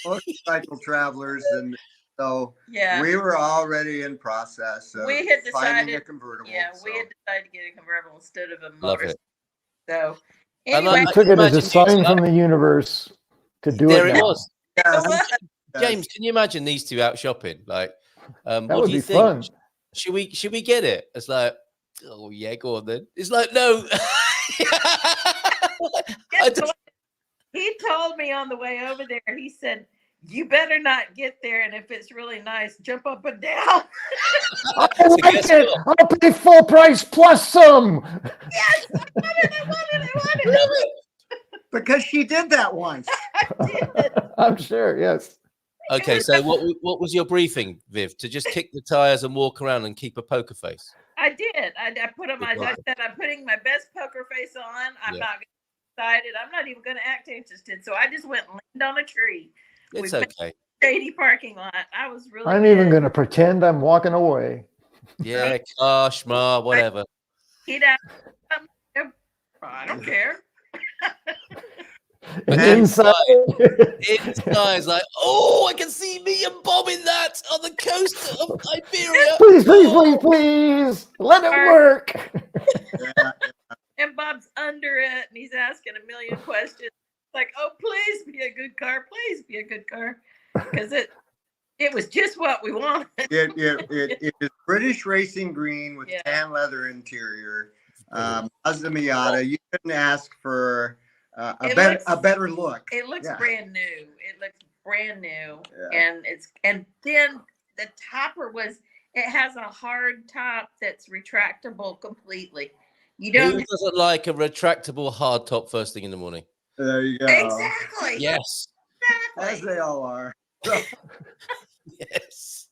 motorcycle travelers, and so Yeah. we were already in process of We had finding a decided- convertible. Yeah, so. we had decided to get a convertible instead of a Love motor. it. So And anyway, You I took it as a imagine you sign two- from the universe to do There it it now. was. Yes, Yes. yes. James, can you imagine these two out shopping? Like, That what would do you be think? fun. Should we get it? It's like, oh yeah, go on then. It's like, no. I Guess don't- what? He told me on the way over there, he said, you better not get there. And if it's really nice, jump up and down. I So like guess it. what? I'll pay full price plus some. Yes, I want I it. love it. Because she did that once. I did. I'm sure. Yes. Okay, was so what was your briefing, Viv? To just kick the tires and walk around and keep a poker face? I did. I put on my. Good I luck. said I'm putting my best poker face on. I'm Yeah. not excited. I'm not even going to act interested. So I just went and leaned on a tree. It's We met okay. shady parking lot. I was really. I'm good. even going to pretend I'm walking away. Yeah, gosh, ma, whatever. Get out. I don't care. And And inside, Inside is like, oh, I can see me and Bob in that on the coast of Iberia. please, please, Oh. please, please, let it work. Yeah. And Bob's under it, and he's asking a million questions. Like, oh, please be a good car. Please be a good car, because it was just what we wanted. It is British racing green with Yeah. tan leather interior. Mazda Miata. You couldn't ask for It a better look. It looks Yeah. brand new. It looks brand new, Yeah. and then the topper it has a hard top that's retractable completely. You Who don't doesn't like a retractable hard top first thing in the morning? There you go. exactly. Yes. As Exactly. they all are. Yes.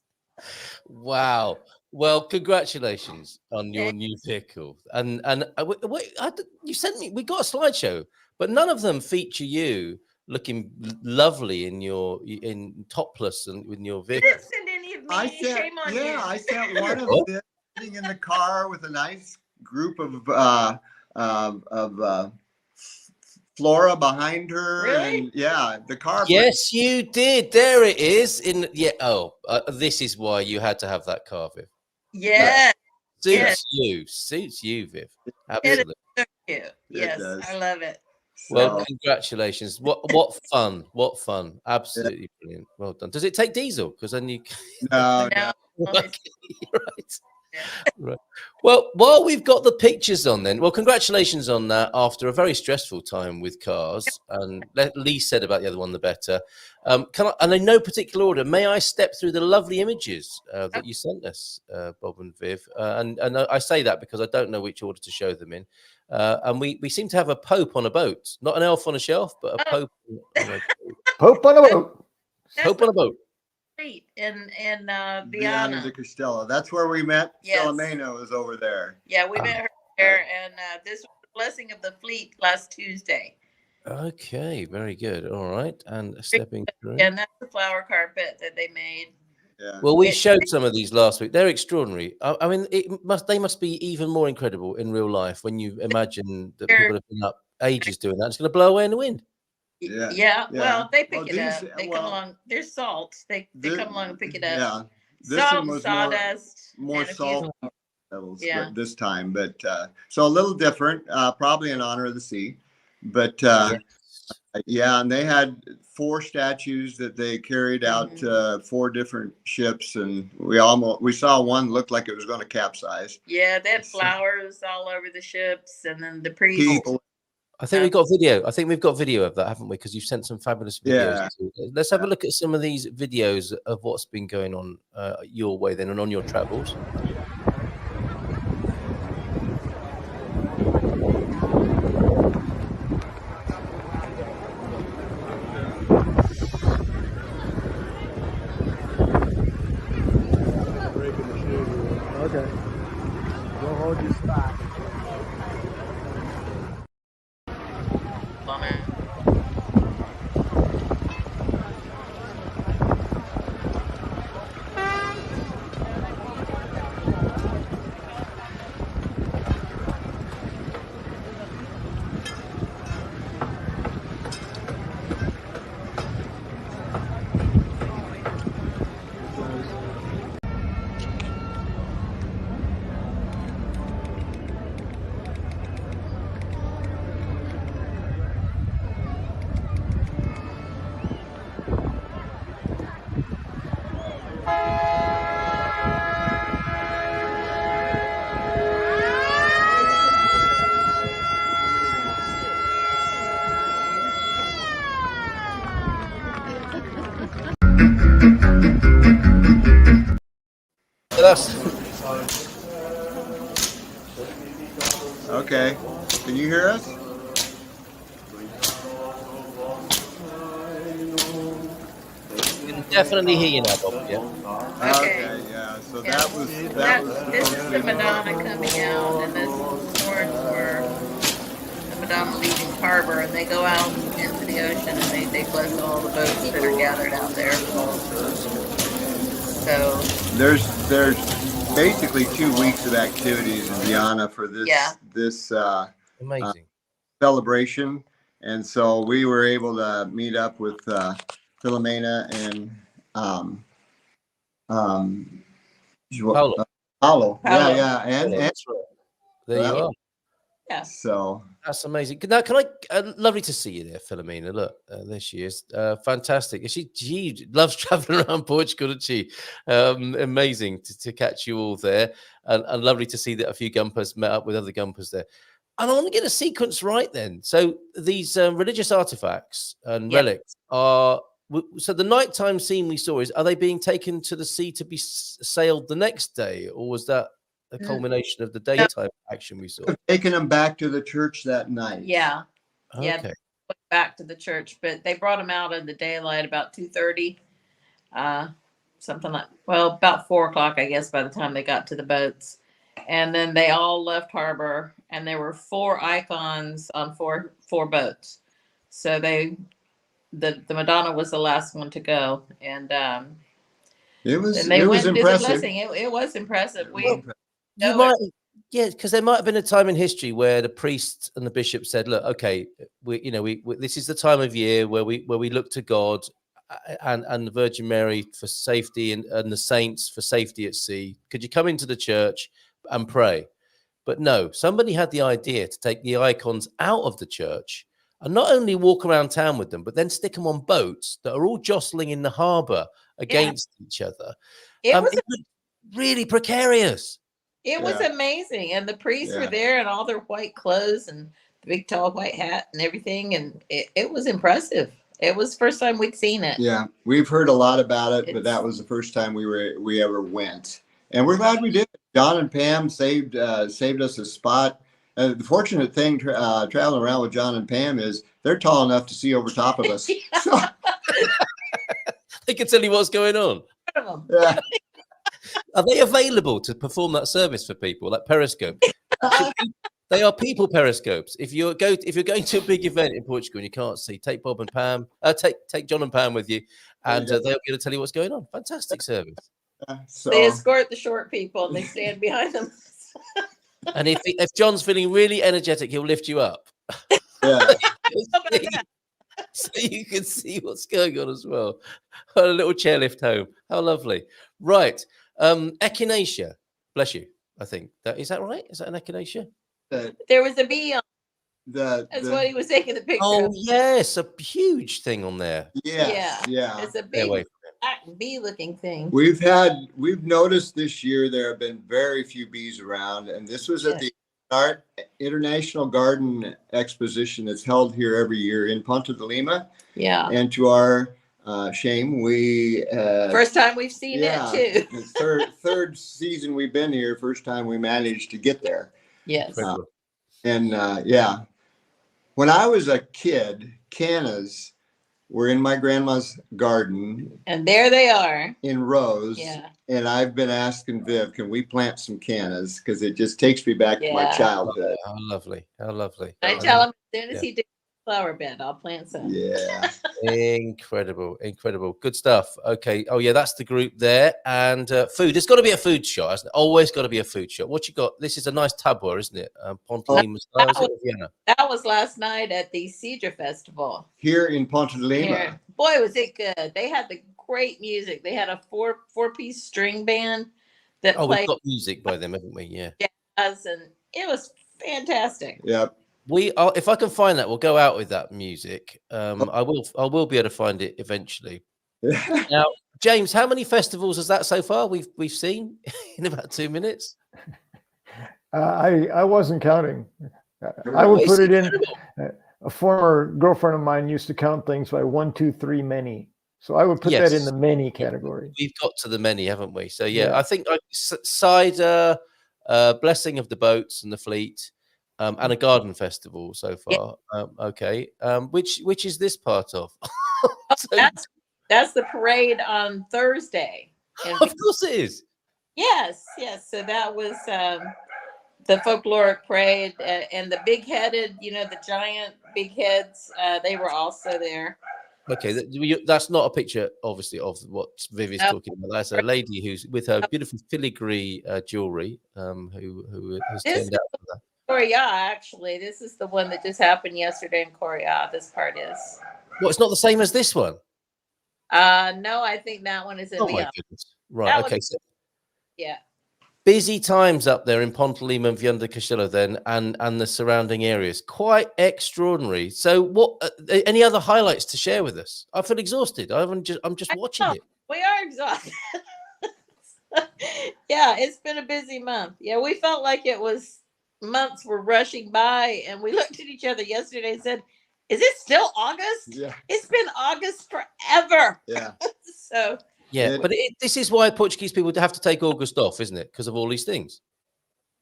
Wow. Well, congratulations on your new vehicle. And you sent me. We got a slideshow, but none of them feature you looking lovely in topless and with your I vehicle. didn't send any of me. I sent, Shame on you. I sent one of Oh. them sitting in the car with a nice group of Flora behind her. Really? And yeah, the car. Yes, you did. There it is. This is why you had to have that car, Viv. Yeah. Suits you, Viv. Absolutely. So cute. Yes, does. I love it. Well, So, congratulations. What fun. What fun. Absolutely brilliant. Well done. Does it take diesel? Because then you no, No, right. Yeah. Right. Well, while we've got the pictures on then, well, congratulations on that after a very stressful time with cars. And Lee said about the other one, the better. And in no particular order, may I step through the lovely images that you sent us, Bob and Viv? And I say that because I don't know which order to show them in. And we seem to have a pope on a boat, not an elf on a shelf, but a pope on a Pope on a boat. pope on a boat. Street in Viana Viana. de Castella. That's where we met. Yes. Salameno is over there. Yeah, we met her there, and this was the blessing of the fleet last Tuesday. Okay, very good. All right, and stepping through. And that's the flower carpet that they made. Yeah. Well, we showed some of these last week. They're extraordinary. I mean, they must be even more incredible in real life when you imagine that people have been up ages doing that. It's going to blow away in the wind. Yeah. Yeah. Yeah. Well, they pick Well, it these- up. They well, come along. They're salts. They come along and pick it up. Yeah. This Salt one and was sawdust. more and a few- salt levels Yeah. but this time, but so a little different, probably in honor of the sea. But yeah, and they had 4 statues that they carried out Mm-hmm. 4 different ships, and we saw one looked like it was going to capsize. Yeah, they had flowers all over the ships, and then the priest. People, I think we've got video. I think we've got video of that, haven't we? Because you've sent some fabulous videos. Yeah. too. Let's have a look at some of these videos of what's been going on your way then and on your travels. Okay. Don't hold your spot. That's Okay. Can you hear us? we can definitely hear you now, Bob. Yeah. Okay. Yeah. So Yeah. This is the Madonna coming out, and the horns were the Madonna leaving harbor, and they go out into the ocean, and they bless all the boats that are gathered out there. So there's basically 2 weeks of activities in Guyana for this Yeah. this Amazing. celebration, and so we were able to meet up with Philomena and Paolo. Paolo. Yeah, Paolo. yeah, and That's right. There you are. yeah. so That's amazing. Now, can I? Lovely to see you there, Philomena. Look, there she is. Fantastic. She loves traveling around Portugal, doesn't she? Amazing to catch you all there, and lovely to see that a few Gumpers met up with other Gumpers there. And I want to get a sequence right then. So these religious artifacts and Yeah. relics are. So the nighttime scene we saw are they being taken to the sea to be sailed the next day, or was that a culmination of the daytime action we saw? taking them back to the church that night. Yeah. Yeah. Okay. Back to the church, but they brought them out in the daylight about 2:30, something like, well, about 4 o'clock, I guess, by the time they got to the boats. And then they all left harbor, and there were 4 icons on four boats. So the Madonna was the last one to go, and It was then they it went was and did the impressive. blessing. It was impressive. You No, might, yeah, because there might have been a time in history where the priest and the bishop said, "Look, okay, we this is the time of year where we look to God and the Virgin Mary for safety and the saints for safety at sea. Could you come into the church and pray?" But no, somebody had the idea to take the icons out of the church and not only walk around town with them, but then stick them on boats that are all jostling in the harbour against each other. it was It was really precarious. It was Yeah. amazing. And the priests were Yeah. there in all their white clothes and the big tall white hat and everything. And it was impressive. It was the first time we'd seen it. Yeah, we've heard a lot about it, but It's- that was the first time we ever went, and we're glad we did. John and Pam saved us a spot. The fortunate thing traveling around with John and Pam is they're tall enough to see over top of us. So, They can tell you what's going on. yeah. Are they available to perform that service for people like Periscope? They are people periscopes. If you're going to a big event in Portugal and you can't see, take Bob and Pam, take John and Pam with you, and they'll be able to tell you what's going on. Fantastic service. So They escort the short people and they stand behind them. And if John's feeling really energetic, he'll lift you up. yeah, So you can see what's going on as well. A little chairlift home. How lovely. Right. Echinacea. Bless you. I think is that right? Is that an echinacea? There was a bee on. the That's what he was taking the picture Oh of. yes, a huge thing on there. yes, yeah. It's a Stay big away black bee looking thing. We've noticed this year there have been very few bees around, and this was at the International Garden Exposition that's held here every year in Ponta de Lima. Yeah. And to our shame, we First time we've seen it too. the third season we've been here. First time we managed to get there. Yes. And when I was a kid, cannas were in my grandma's garden And there they are. in rows. Yeah. And I've been asking Viv, can we plant some cannas? Because it just takes me back to my Yeah. childhood. How lovely. How lovely. I tell him as soon as he digs a flower bed, I'll plant some. Yeah. Incredible. Good stuff. Okay. Oh yeah, that's the group there. And food. There's got to be a food shot, hasn't it? Always got to be a food shot. What you got? This is a nice tabor, isn't it? Ponte Lima style, is it, or Vienna? That was last night at the Cedar Festival. Here in Ponta de Lima. Here. Boy, was it good. They had the great music. They had a four-piece string band that Oh, played we've got music by them, haven't we? Yeah. jazz, and it was fantastic. Yep. We are. If I can find that, we'll go out with that music. I will be able to find it eventually. Now, James, how many festivals is that so far? We've seen in about 2 minutes. I wasn't counting. I would put it in. A former girlfriend of mine used to count things by 1, 2, 3, many. So I would put that in Yes. the many category. We've got to the many, haven't we? So yeah, Yeah. I think cider, blessing of the boats and the fleet, and a garden festival so far. Okay, which is this part of? So- That's the parade on Thursday. And of course it is. yes. So that was the folkloric parade, and the big-headed, the giant big heads. They were also there. Okay, that's not a picture, obviously, of what Viv is talking about. That's a lady who's with her beautiful filigree jewelry, who has This turned out for that. Korea, actually, this is the one that just happened yesterday in Korea. This part is. Well, it's not the same as this one. No, I think that one is in Oh the my other. goodness! Right, That okay. was- So Yeah. busy times up there in Pontalima and Viana do Castelo then, and the surrounding areas. Quite extraordinary. So, what? Any other highlights to share with us? I feel exhausted. I'm just watching it. We are exhausted. Yeah, it's been a busy month. Yeah, we felt like it was months were rushing by, and we looked at each other yesterday and said, "Is it still August? Yeah. It's been August forever." Yeah. So Yeah, It- but this is why Portuguese people have to take August off, isn't it? Because of all these things.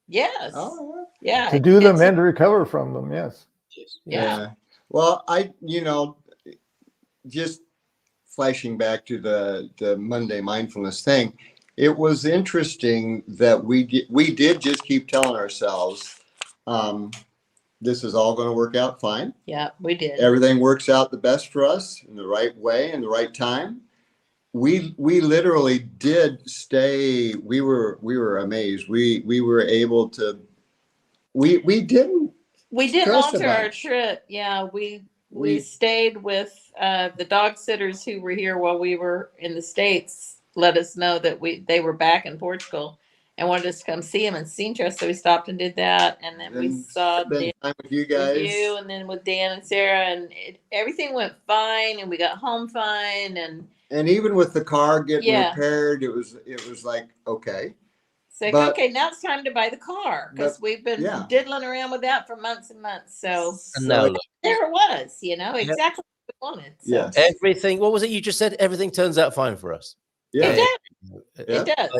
yes, Oh, yeah, To do them it's- and to recover from them, yes. yeah. Well, just flashing back to the Monday mindfulness thing, it was interesting that we did just keep telling ourselves, this is all going to work out fine. Yeah, we did. Everything works out the best for us in the right way and the right time. We literally did stay. We were amazed. We were able to. We didn't. We didn't stress alter about our it. trip. Yeah, we We- stayed with the dog sitters who were here while we were in the States. Let us know that they were back in Portugal and wanted us to come see them and Sintra. So we stopped and did that, and then we saw spend Dan time with you with guys. you, and then with Dan and Sarah, and everything went fine, and we got home fine, and And even with the car getting Yeah. repaired, it was like, okay. it's like, But- okay, now it's time to buy the car because but- we've been yeah. diddling around with that for months and months. So And now look, there it was, exactly what we wanted. So. Yes. everything. What was it you just said? Everything turns out fine for us. Yeah. It does. Yeah. It does.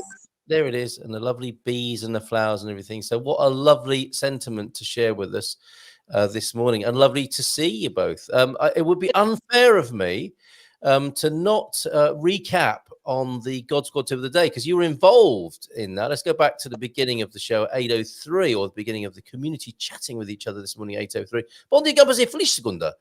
There it is, and the lovely bees and the flowers and everything. So, what a lovely sentiment to share with us this morning, and lovely to see you both. It would be unfair of me to not recap on the God Squad tip of the day because you were involved in that. Let's go back to the beginning of the show at 8:03, or the beginning of the community chatting with each other this morning at 8:03. Bom dia, gambas e feliz segunda.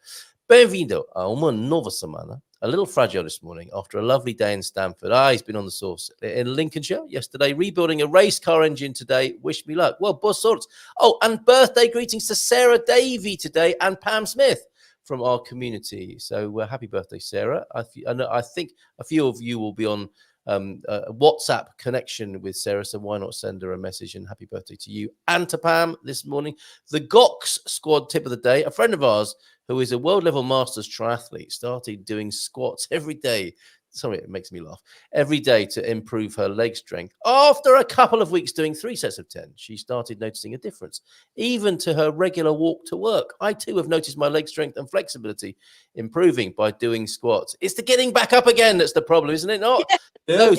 Bem-vindo a uma nova semana. A little fragile this morning after a lovely day in Stamford. He's been on the source in Lincolnshire yesterday, rebuilding a race car engine today. Wish me luck. Well, both sorts. Oh, and birthday greetings to Sarah Davey today and Pam Smith from our community. So happy birthday, Sarah. I think a few of you will be on a WhatsApp connection with Sarah, so why not send her a message and happy birthday to you and to Pam this morning. The Gox Squad tip of the day, a friend of ours who is a world level masters triathlete, started doing squats every day. Sorry, it makes me laugh. Every day to improve her leg strength. After a couple of weeks doing 3 sets of 10, she started noticing a difference, even to her regular walk to work. I too have noticed my leg strength and flexibility improving by doing squats. It's the getting back up again that's the problem, isn't it not? Yeah. No,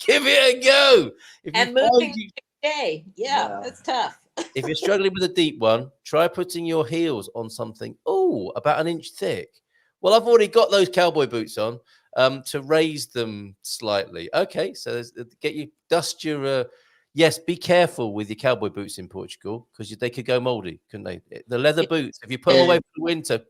give it a go. If And you find moving you- day. Yeah, that's tough. if you're struggling with a deep one, try putting your heels on something, about an inch thick. Well, I've already got those cowboy boots on to raise them slightly. Okay, so dust your, yes, be careful with your cowboy boots in Portugal because they could go moldy, couldn't they? The leather boots, if you put them away for the winter,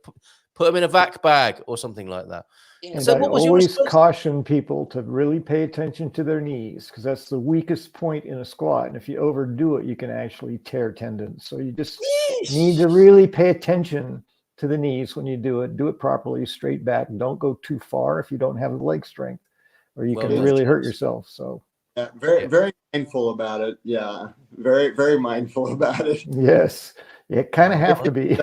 put them in a vac bag or something like that. Yeah. And So I what was your always response? caution people to really pay attention to their knees because that's the weakest point in a squat. And if you overdo it, you can actually tear tendons. So you just need to really pay attention to the knees when you do it. Do it properly, straight back. Don't go too far if you don't have the leg strength, or you Well can done, really hurt James. yourself. So Yeah, very mindful about it. Yeah, very mindful about it. yes, you kind of have to be.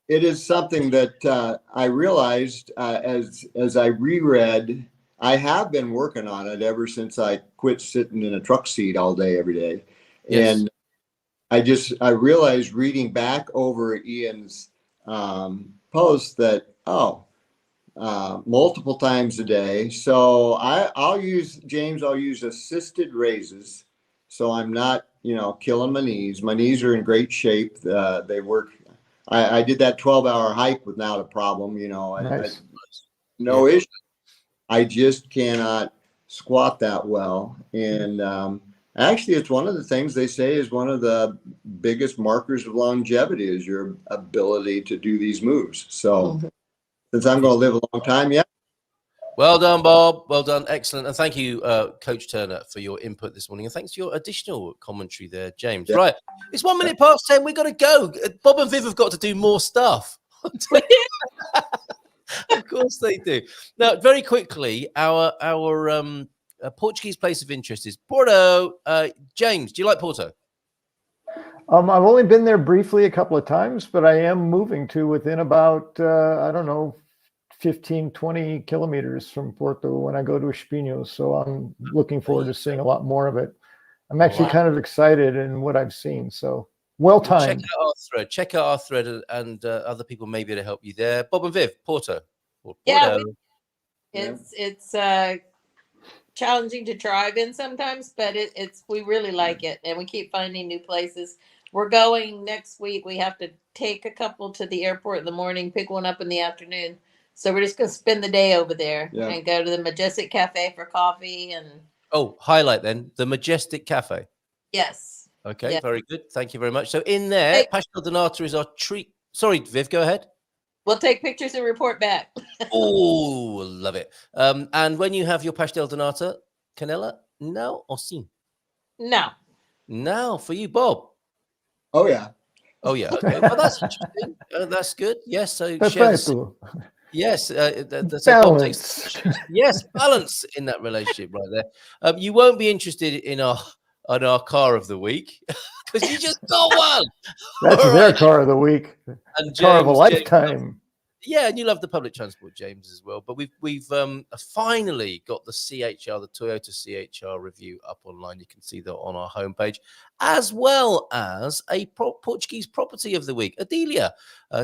It is something that I realized as I reread. I have been working on it ever since I quit sitting in a truck seat all day every day, Yes. and I realized reading back over Ian's post that multiple times a day. So I'll use assisted raises. So I'm not, killing my knees. My knees are in great shape. They work. I did that 12-hour hike without a problem, Nice. no issue. I just cannot squat that well. And actually, it's one of the things they say is one of the biggest markers of longevity is your ability to do these moves. So since I'm going to live a long time, yeah. Well done, Bob. Well done. Excellent. And thank you, Coach Turner, for your input this morning. And thanks for your additional commentary there, James. Yeah. Right. It's 1 minute past 10. We've got to go. Bob and Viv have got to do more stuff. Of course they do. Now, very quickly, our Portuguese place of interest is Porto. James, do you like Porto? I've only been there briefly a couple of times, but I am moving to within about, 15, 20 kilometers from Porto when I go to Espinho. So I'm looking forward to seeing a lot more of it. I'm actually kind of excited in what I've seen. So well timed. Check out our thread and other people may be able to help you there. Bob and Viv, Porto. Yeah, it's challenging to drive in sometimes, but we really like it, and we keep finding new places. We're going next week. We have to take a couple to the airport in the morning, pick one up in the afternoon. So we're just going to spend the day over there and go to the Majestic Cafe for coffee. And highlight then the Majestic Cafe. Yes. Okay, very good. Thank you very much. So in there, pastel de nata is our treat. Sorry, Viv, go ahead. We'll take pictures and report back. Oh, love it. And when you have your pastel de nata, canela, no or sim? No. Now for you, Bob. Oh, yeah. Oh, yeah. Okay. Well, that's interesting. That's good. Yes. So yes, balance. Yes, balance in that relationship right there. You won't be interested in our car of the week because you just got one. That's their car of the week. And car of a lifetime. Yeah, and you love the public transport, James, as well. But we've finally got the CHR, the Toyota CHR review up online. You can see that on our homepage, as well as a Portuguese property of the week, Adelia,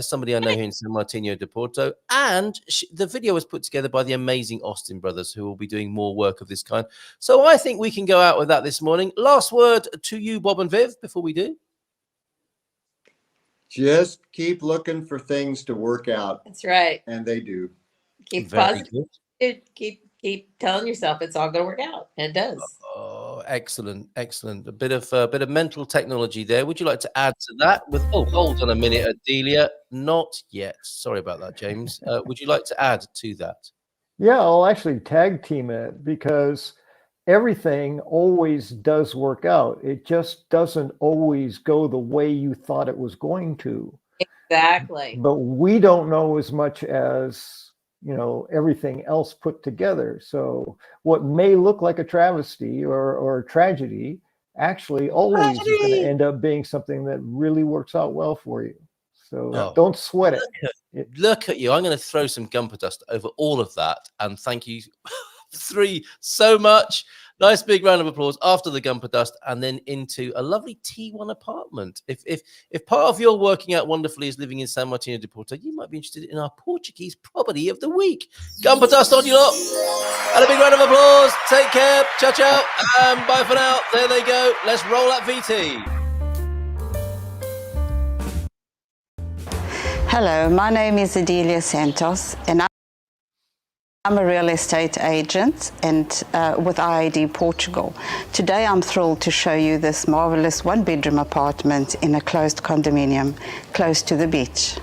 somebody I know here in San Martino de Porto. And the video was put together by the amazing Austin brothers, who will be doing more work of this kind. So I think we can go out with that this morning. Last word to you, Bob and Viv, before we do. Just keep looking for things to work out. That's right. And they do. Keep positive. Keep telling yourself it's all going to work out. And it does. Oh, excellent. A bit of mental technology there. Would you like to add to that? Hold on a minute, Adelia. Not yet. Sorry about that, James. Would you like to add to that? Yeah, I'll actually tag team it because everything always does work out. It just doesn't always go the way you thought it was going to. Exactly. But we don't know as much as, everything else put together. So what may look like a travesty or a tragedy actually always is going to end up being something that really works out well for you. So don't sweat it. Look at you. I'm going to throw some Gumper dust over all of that. And thank you three so much. Nice big round of applause after the Gumper dust, and then into a lovely T1 apartment. If part of your working out wonderfully is living in San Martino de Porto, you might be interested in our Portuguese property of the week. Gumper dust on you lot, and a big round of applause. Take care, ciao ciao, and bye for now. There they go. Let's roll that VT. Hello, my name is Adelia Santos, and I'm a real estate agent and with IID Portugal. Today I'm thrilled to show you this marvelous one-bedroom apartment in a closed condominium close to the beach.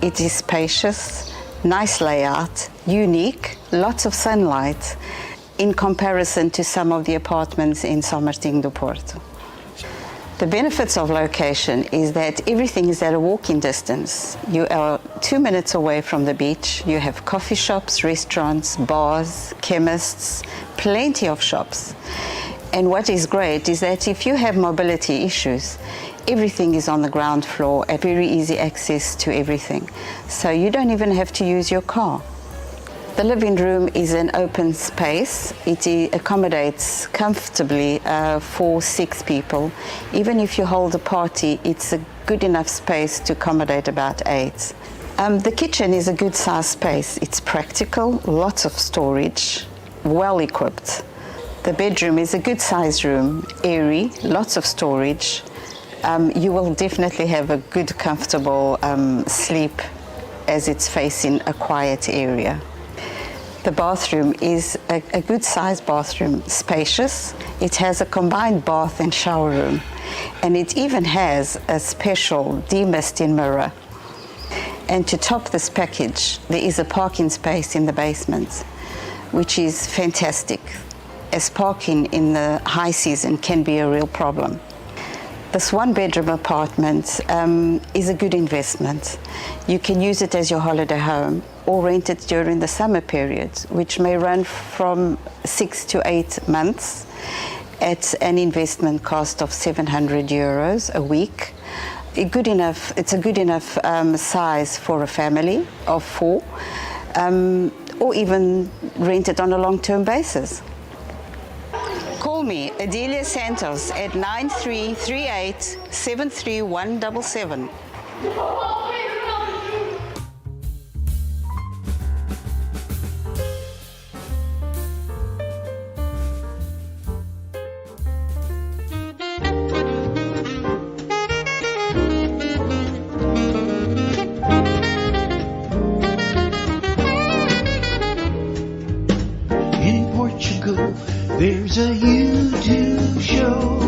It is spacious, nice layout, unique, lots of sunlight in comparison to some of the apartments in São Martinho do Porto. The benefits of location is that everything is at a walking distance. You are 2 minutes away from the beach. You have coffee shops, restaurants, bars, chemists, plenty of shops. And what is great is that if you have mobility issues, everything is on the ground floor at very easy access to everything. So you don't even have to use your car. The living room is an open space. It accommodates comfortably for 6 people. Even if you hold a party, it's a good enough space to accommodate about 8. The kitchen is a good size space. It's practical, lots of storage, well equipped. The bedroom is a good size room, airy, lots of storage. You will definitely have a good, comfortable sleep as it's facing a quiet area. The bathroom is a good sized bathroom, spacious. It has a combined bath and shower room, and it even has a special demisting mirror. And to top this package, there is a parking space in the basement, which is fantastic, as parking in the high season can be a real problem. This 1-bedroom apartment is a good investment. You can use it as your holiday home or rent it during the summer period, which may run from 6 to 8 months at an investment cost of €700 a week. It's a good enough size for a family of 4, or even rent it on a long-term basis. Call me, Adelia Santos, at 9338 73177. In Portugal, there's a YouTube show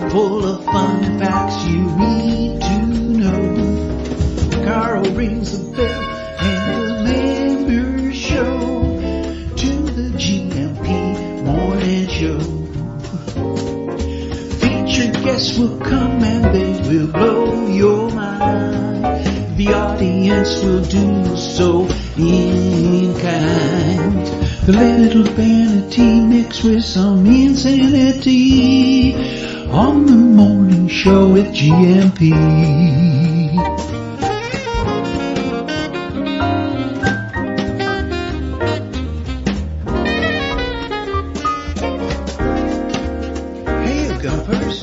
full of fun facts you need to know. Carl rings the bell and the members show to the GMP morning show. Featured guests will come and they will blow your mind. The audience will do so in kind. The little vanity mixed with some insanity on the morning show with GMP. Hey, Gumpers.